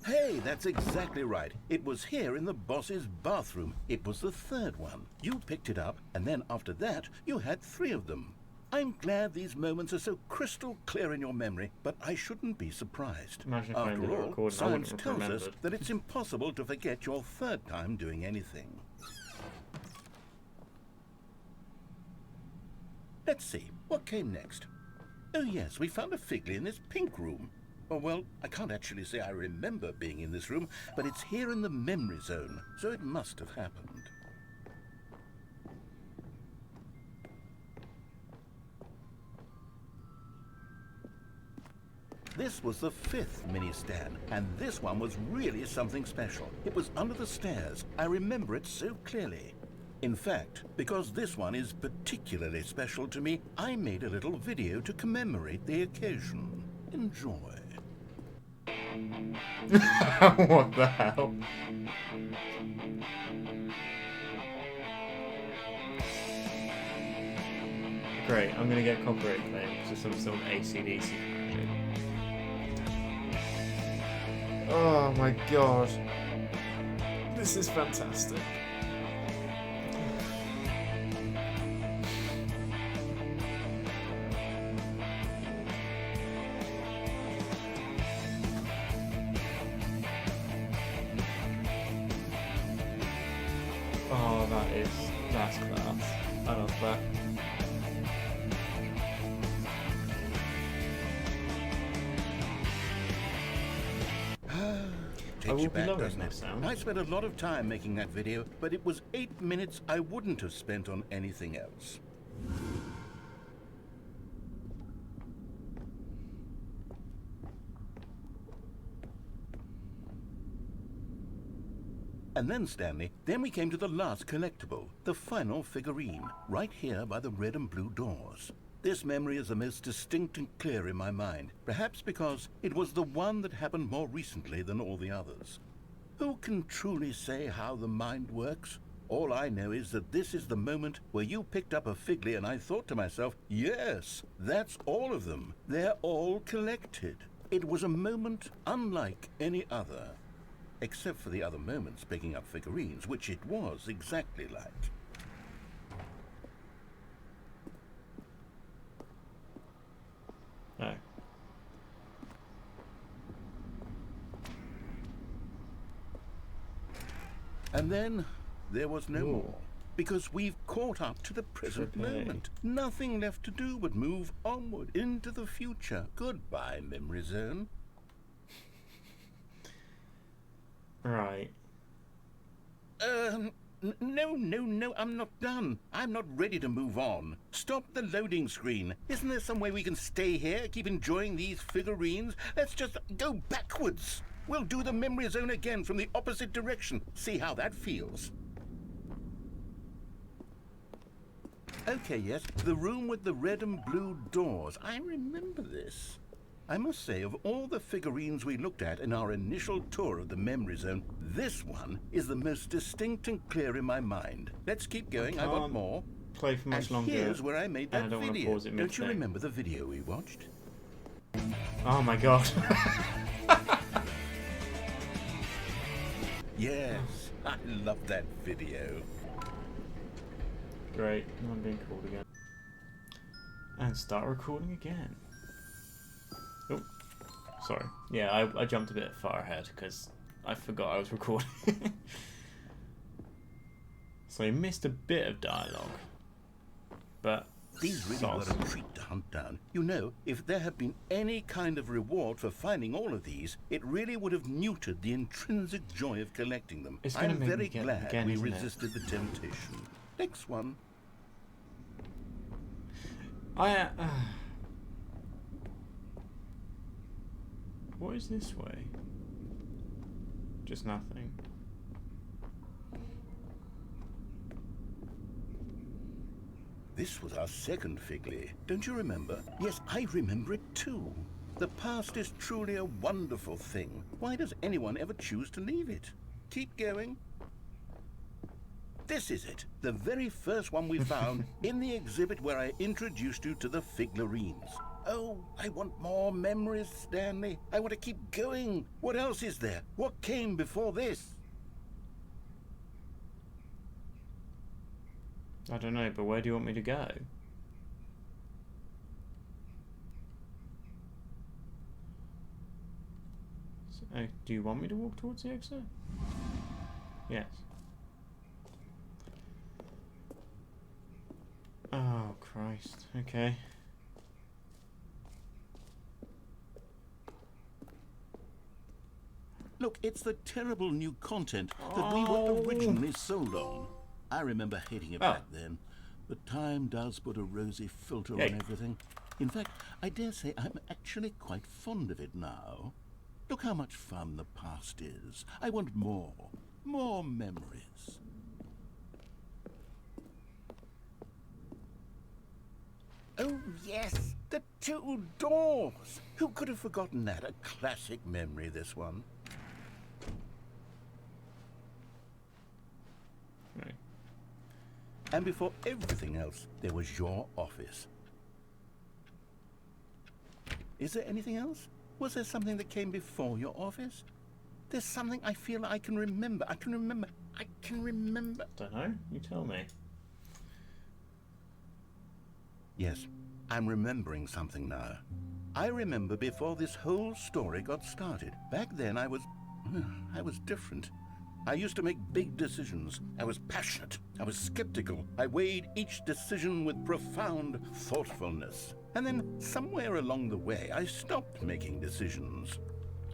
Speaker 4: Hey, that's exactly right. It was here in the boss's bathroom. It was the third one. You picked it up, and then after that, you had 3 of them. I'm glad these moments are so crystal clear in your memory, but I shouldn't be surprised.
Speaker 1: Imagine if I ended
Speaker 4: After
Speaker 1: up
Speaker 4: all,
Speaker 1: recording, I
Speaker 4: science
Speaker 1: wouldn't have
Speaker 4: tells us
Speaker 1: remembered.
Speaker 4: that it's impossible to forget your third time doing anything. Let's see, what came next? Oh yes, we found a Figley in this pink room. Oh, well, I can't actually say I remember being in this room, but it's here in the memory zone, so it must have happened. This was the 5th mini stand, and this one was really something special. It was under the stairs. I remember it so clearly. In fact, because this one is particularly special to me, I made a little video to commemorate the occasion. Enjoy.
Speaker 1: What the hell? Great, I'm gonna get copyright claim because it's some sort of AC/DC. Oh my god. This is fantastic. That's class. I love that. I will be lowering that sound.
Speaker 4: I spent a lot of time making that video, but it was 8 minutes I wouldn't have spent on anything else. And then, Stanley, then we came to the last collectible, the final figurine, right here by the red and blue doors. This memory is the most distinct and clear in my mind, perhaps because it was the one that happened more recently than all the others. Who can truly say how the mind works? All I know is that this is the moment where you picked up a Figley and I thought to myself, yes, that's all of them. They're all collected. It was a moment unlike any other. Except for the other moments picking up figurines, which it was exactly like.
Speaker 1: Oh.
Speaker 4: And then there was no
Speaker 1: Ooh.
Speaker 4: more. Because we've caught up to the present moment. Nothing left to do but move onward into the future. Goodbye, memory zone.
Speaker 1: Right.
Speaker 4: No, I'm not done. I'm not ready to move on. Stop the loading screen. Isn't there some way we can stay here, keep enjoying these figurines? Let's just go backwards. We'll do the memory zone again from the opposite direction. See how that feels. Okay, yes, the room with the red and blue doors. I remember this. I must say, of all the figurines we looked at in our initial tour of the memory zone, this one is the most distinct and clear in my mind. Let's keep going. I want more.
Speaker 1: Play for much longer.
Speaker 4: Here's where I made that
Speaker 1: I don't want to
Speaker 4: video.
Speaker 1: pause it
Speaker 4: Don't you
Speaker 1: mid-thing.
Speaker 4: remember the video we watched?
Speaker 1: Oh my god.
Speaker 4: Yes, I love that video.
Speaker 1: Great. I'm being called again. And start recording again. Oh, sorry. Yeah, I jumped a bit far ahead because I forgot I was recording. So I missed a bit of dialogue. But
Speaker 4: These really were a treat to hunt down. You know, if there had been any kind of reward for finding all of these, it really would have neutered the intrinsic joy of collecting them.
Speaker 1: It's gonna
Speaker 4: I'm
Speaker 1: make me
Speaker 4: very
Speaker 1: get them
Speaker 4: glad
Speaker 1: again,
Speaker 4: we
Speaker 1: isn't it?
Speaker 4: resisted the temptation. Next one.
Speaker 1: What is this way? Just nothing.
Speaker 4: This was our second Figley. Don't you remember? Yes, I remember it too. The past is truly a wonderful thing. Why does anyone ever choose to leave it? Keep going. This is it, the very first one we found in the exhibit where I introduced you to the figurines. Oh, I want more memories, Stanley. I want to keep going. What else is there? What came before this?
Speaker 1: I don't know, but where do you want me to go? So, do you want me to walk towards the exit? Yes. Oh, Christ. Okay.
Speaker 4: Look, it's the terrible new content that we were originally sold on. I remember hating it back then. But time does put a rosy filter on everything. In fact, I dare say I'm actually quite fond of it now. Look how much fun the past is. I want more. More memories. Oh, yes, the two doors. Who could have forgotten that? A classic memory, this one.
Speaker 1: Right.
Speaker 4: And before everything else, there was your office. Is there anything else? Was there something that came before your office? There's something I feel I can remember. I can remember.
Speaker 1: Don't know. You tell me.
Speaker 4: Yes, I'm remembering something now. I remember before this whole story got started. Back then I was different. I used to make big decisions. I was passionate. I was skeptical. I weighed each decision with profound thoughtfulness. And then, somewhere along the way, I stopped making decisions.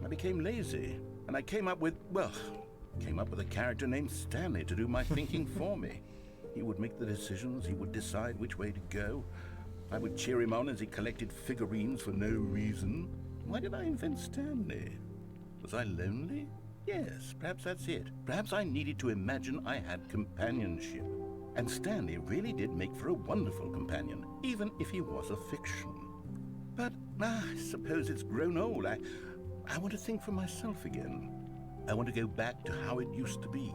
Speaker 4: I became lazy. And I came up with a character named Stanley to do my thinking for me. He would make the decisions. He would decide which way to go. I would cheer him on as he collected figurines for no reason. Why did I invent Stanley? Was I lonely? Yes, perhaps that's it. Perhaps I needed to imagine I had companionship. And Stanley really did make for a wonderful companion, even if he was a fiction. But I suppose it's grown old. I want to think for myself again. I want to go back to how it used to be.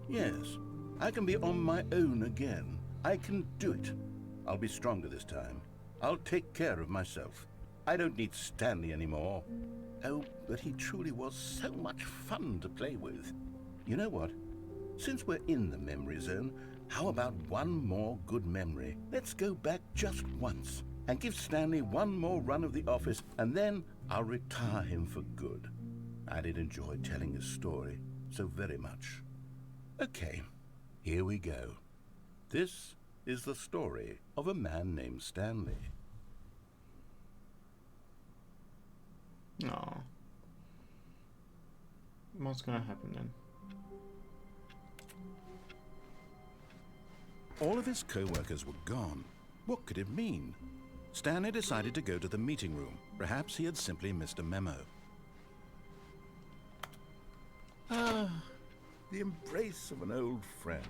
Speaker 4: Yes, I can be on my own again. I can do it. I'll be stronger this time. I'll take care of myself. I don't need Stanley anymore. Oh, but he truly was so much fun to play with. You know what? Since we're in the memory zone, how about one more good memory? Let's go back just once and give Stanley one more run of the office, and then I'll retire him for good. I did enjoy telling his story so very much. Okay, here we go. This is the story of a man named Stanley.
Speaker 1: Aw. What's gonna happen then?
Speaker 2: All of his co-workers were gone. What could it mean? Stanley decided to go to the meeting room. Perhaps he had simply missed a memo.
Speaker 4: The embrace of an old friend.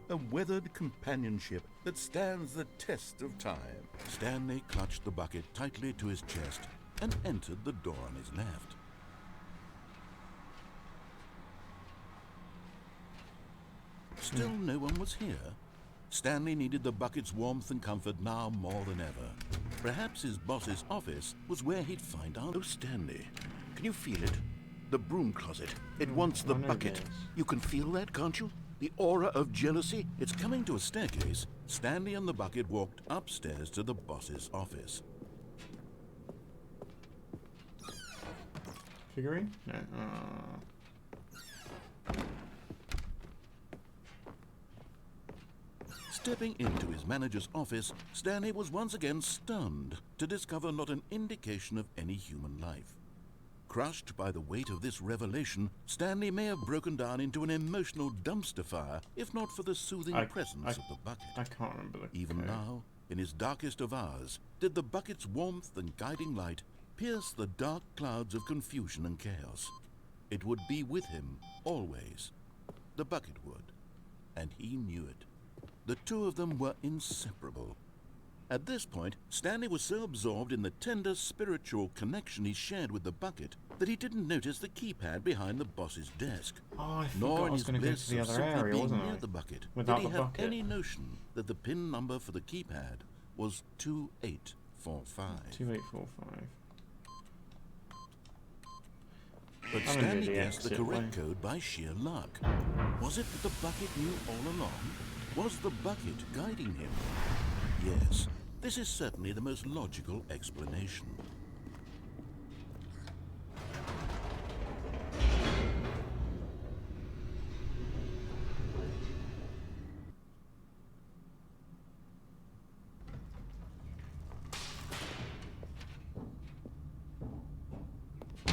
Speaker 4: A weathered companionship that stands the test of time.
Speaker 2: Stanley clutched the bucket tightly to his chest and entered the door on his left. Still no one was here. Stanley needed the bucket's warmth and comfort now more than ever. Perhaps his boss's office was where he'd find out.
Speaker 4: Oh, Stanley, can you feel it? The broom closet. It wants the bucket.
Speaker 1: this.
Speaker 4: You can feel that, can't you? The aura of jealousy.
Speaker 2: It's coming to a staircase. Stanley and the bucket walked upstairs to the boss's office.
Speaker 1: Figurine? No.
Speaker 2: Stepping into his manager's office, Stanley was once again stunned to discover not an indication of any human life. Crushed by the weight of this revelation, Stanley may have broken down into an emotional dumpster fire, if not for the soothing presence of the bucket.
Speaker 1: I can't remember the
Speaker 2: Even
Speaker 1: code.
Speaker 2: now, in his darkest of hours, did the bucket's warmth and guiding light pierce the dark clouds of confusion and chaos. It would be with him, always. The bucket would. And he knew it. The two of them were inseparable. At this point, Stanley was so absorbed in the tender spiritual connection he shared with the bucket that he didn't notice the keypad behind the boss's desk.
Speaker 1: Oh, I
Speaker 2: Nor
Speaker 1: forgot I
Speaker 2: in
Speaker 1: was
Speaker 2: his
Speaker 1: going to go
Speaker 2: bliss
Speaker 1: to the
Speaker 2: of
Speaker 1: other
Speaker 2: simply
Speaker 1: area,
Speaker 2: being
Speaker 1: wasn't
Speaker 2: near
Speaker 1: I?
Speaker 2: the bucket
Speaker 1: Without
Speaker 2: did he
Speaker 1: the
Speaker 2: have
Speaker 1: bucket.
Speaker 2: any notion that the PIN number for the keypad was 2845.
Speaker 1: 2845.
Speaker 2: But
Speaker 1: I'm gonna do
Speaker 2: Stanley
Speaker 1: the
Speaker 2: guessed the
Speaker 1: exit
Speaker 2: correct
Speaker 1: way.
Speaker 2: code by sheer luck. Was it that the bucket knew all along? Was the bucket guiding him? Yes, this is certainly the most logical explanation.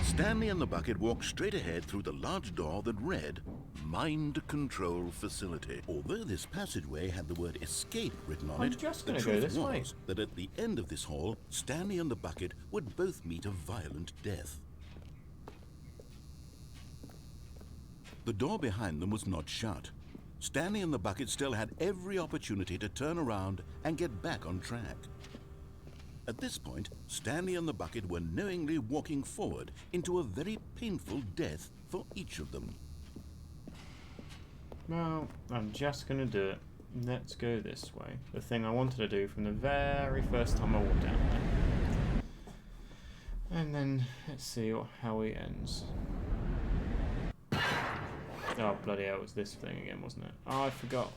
Speaker 2: Stanley and the bucket walked straight ahead through the large door that read, Mind Control Facility. Although this passageway had the word escape written on
Speaker 1: I'm
Speaker 2: it,
Speaker 1: just
Speaker 2: the
Speaker 1: gonna go
Speaker 2: truth
Speaker 1: this way.
Speaker 2: was that at the end of this hall, Stanley and the bucket would both meet a violent death. The door behind them was not shut. Stanley and the bucket still had every opportunity to turn around and get back on track. At this point, Stanley and the bucket were knowingly walking forward into a very painful death for each of them.
Speaker 1: Well, I'm just going to do it. Let's go this way. The thing I wanted to do from the very first time I walked down there. And then, let's see how it ends. Oh, bloody hell, it was this thing again, wasn't it? Oh, I forgot.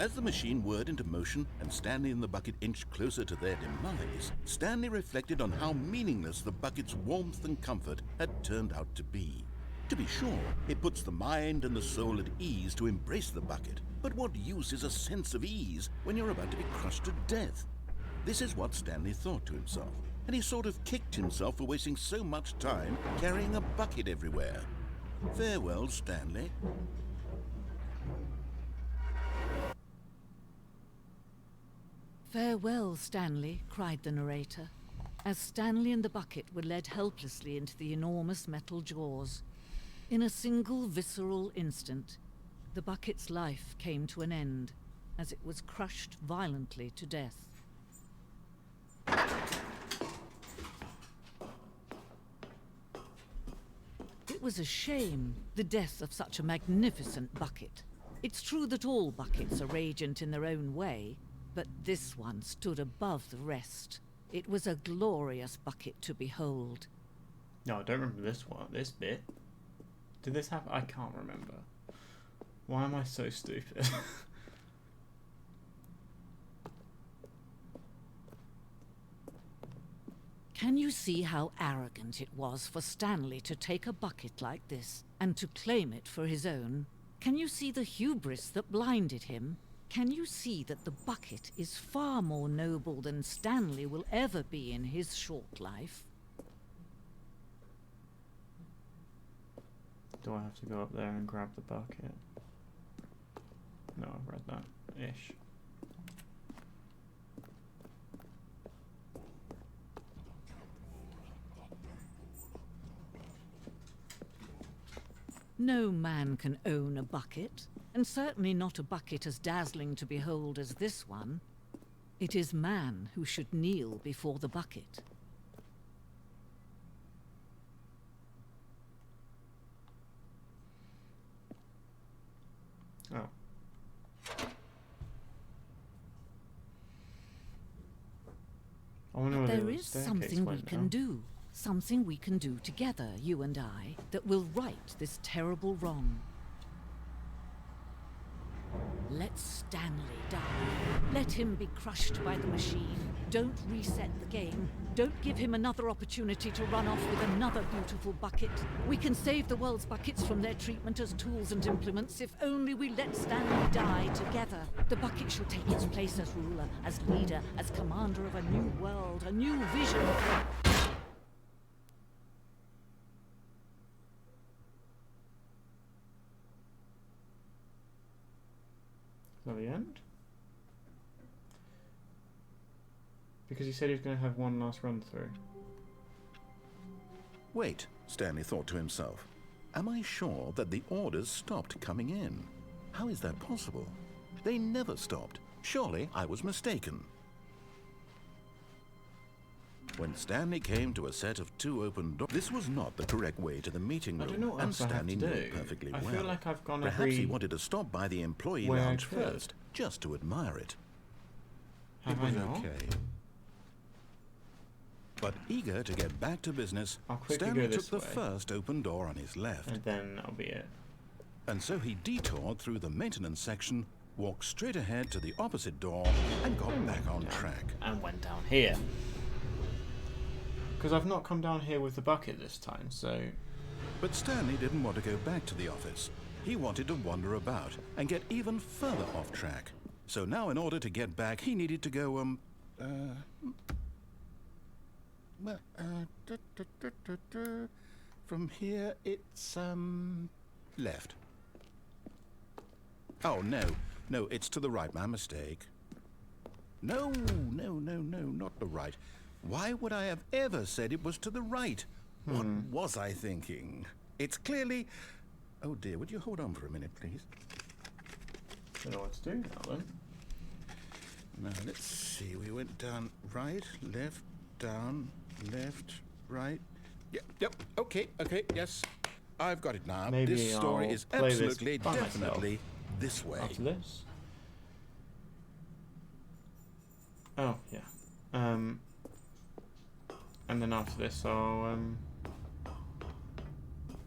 Speaker 2: As the machine whirred into motion and Stanley and the bucket inched closer to their demise, Stanley reflected on how meaningless the bucket's warmth and comfort had turned out to be. To be sure, it puts the mind and the soul at ease to embrace the bucket, but what use is a sense of ease when you're about to be crushed to death? This is what Stanley thought to himself, and he sort of kicked himself for wasting so much time carrying a bucket everywhere. Farewell, Stanley.
Speaker 3: Farewell, Stanley, cried the narrator, as Stanley and the bucket were led helplessly into the enormous metal jaws. In a single visceral instant, the bucket's life came to an end, as it was crushed violently to death. It was a shame, the death of such a magnificent bucket. It's true that all buckets are radiant in their own way, but this one stood above the rest. It was a glorious bucket to behold.
Speaker 1: No, I don't remember this one. This bit. Did this happen? I can't remember. Why am I so stupid?
Speaker 3: Can you see how arrogant it was for Stanley to take a bucket like this and to claim it for his own? Can you see the hubris that blinded him? Can you see that the bucket is far more noble than Stanley will ever be in his short life?
Speaker 1: Do I have to go up there and grab the bucket? No, I've read that. Ish.
Speaker 3: No man can own a bucket, and certainly not a bucket as dazzling to behold as this one. It is man who should kneel before the bucket.
Speaker 1: Oh. I wonder where
Speaker 3: There
Speaker 1: the
Speaker 3: is
Speaker 1: staircase
Speaker 3: something we
Speaker 1: went
Speaker 3: can
Speaker 1: now.
Speaker 3: do. Something we can do together, you and I, that will right this terrible wrong. Let Stanley die. Let him be crushed by the machine. Don't reset the game. Don't give him another opportunity to run off with another beautiful bucket. We can save the world's buckets from their treatment as tools and implements if only we let Stanley die together. The bucket shall take its place as ruler, as leader, as commander of a new world, a new vision.
Speaker 1: Is that the end? Because he said he was going to have one last run through.
Speaker 2: Wait, Stanley thought to himself. Am I sure that the orders stopped coming in? How is that possible? They never stopped. Surely I was mistaken. When Stanley came to a set of 2 open doors, this was not the correct way to the meeting room,
Speaker 1: I don't know what
Speaker 2: and
Speaker 1: else I have
Speaker 2: Stanley
Speaker 1: to
Speaker 2: knew
Speaker 1: do.
Speaker 2: it perfectly
Speaker 1: I
Speaker 2: well.
Speaker 1: feel like I've gone
Speaker 2: Perhaps
Speaker 1: every
Speaker 2: he wanted to stop by the employee
Speaker 1: way I
Speaker 2: lounge
Speaker 1: could.
Speaker 2: first, just to admire it.
Speaker 1: Have
Speaker 2: it
Speaker 1: I
Speaker 2: was
Speaker 1: not?
Speaker 2: okay. But eager to get back to business,
Speaker 1: I'll quickly
Speaker 2: Stanley
Speaker 1: go
Speaker 2: took
Speaker 1: this
Speaker 2: the
Speaker 1: way.
Speaker 2: first open door on his left.
Speaker 1: And then that'll be it.
Speaker 2: And so he detoured through the maintenance section, walked straight ahead to the opposite door, and got back on track.
Speaker 1: And went down here. Because I've not come down here with the bucket this time, so...
Speaker 2: But Stanley didn't want to go back to the office. He wanted to wander about and get even further off track. So now in order to get back, he needed to go, from here it's, left. Oh, no, it's to the right, my mistake. No, not the right. Why would I have ever said it was to the right? What was I thinking? It's clearly... Oh dear, would you hold on for a minute, please?
Speaker 1: Don't know what to do now then.
Speaker 2: Now, let's see. We went down right, left, down, left, right. Yep, okay, yes. I've got it now.
Speaker 1: Maybe
Speaker 2: This story
Speaker 1: I'll
Speaker 2: is
Speaker 1: play this
Speaker 2: absolutely,
Speaker 1: by myself
Speaker 2: definitely this way.
Speaker 1: After this. Oh, yeah. And then after this I'll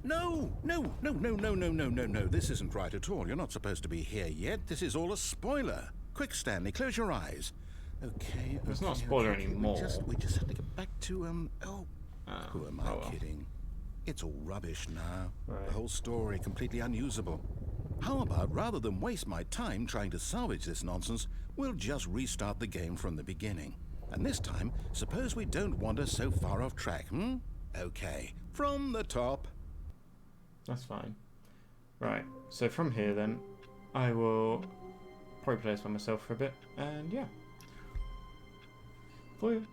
Speaker 2: No, no, no, no, no, no, no, no, no. This isn't right at all. You're not supposed to be here yet. This is all a spoiler. Quick, Stanley, close your eyes. Okay,
Speaker 1: It's not a
Speaker 2: okay,
Speaker 1: spoiler
Speaker 2: okay.
Speaker 1: anymore.
Speaker 2: We just have to get back to, who am I
Speaker 1: oh well.
Speaker 2: kidding? It's all rubbish now.
Speaker 1: Right.
Speaker 2: The whole story completely unusable. How about, rather than waste my time trying to salvage this nonsense, we'll just restart the game from the beginning. And this time, suppose we don't wander so far off track, Okay, from the top.
Speaker 1: That's fine. Right, so from here then, I will probably play this by myself for a bit, and yeah. For you.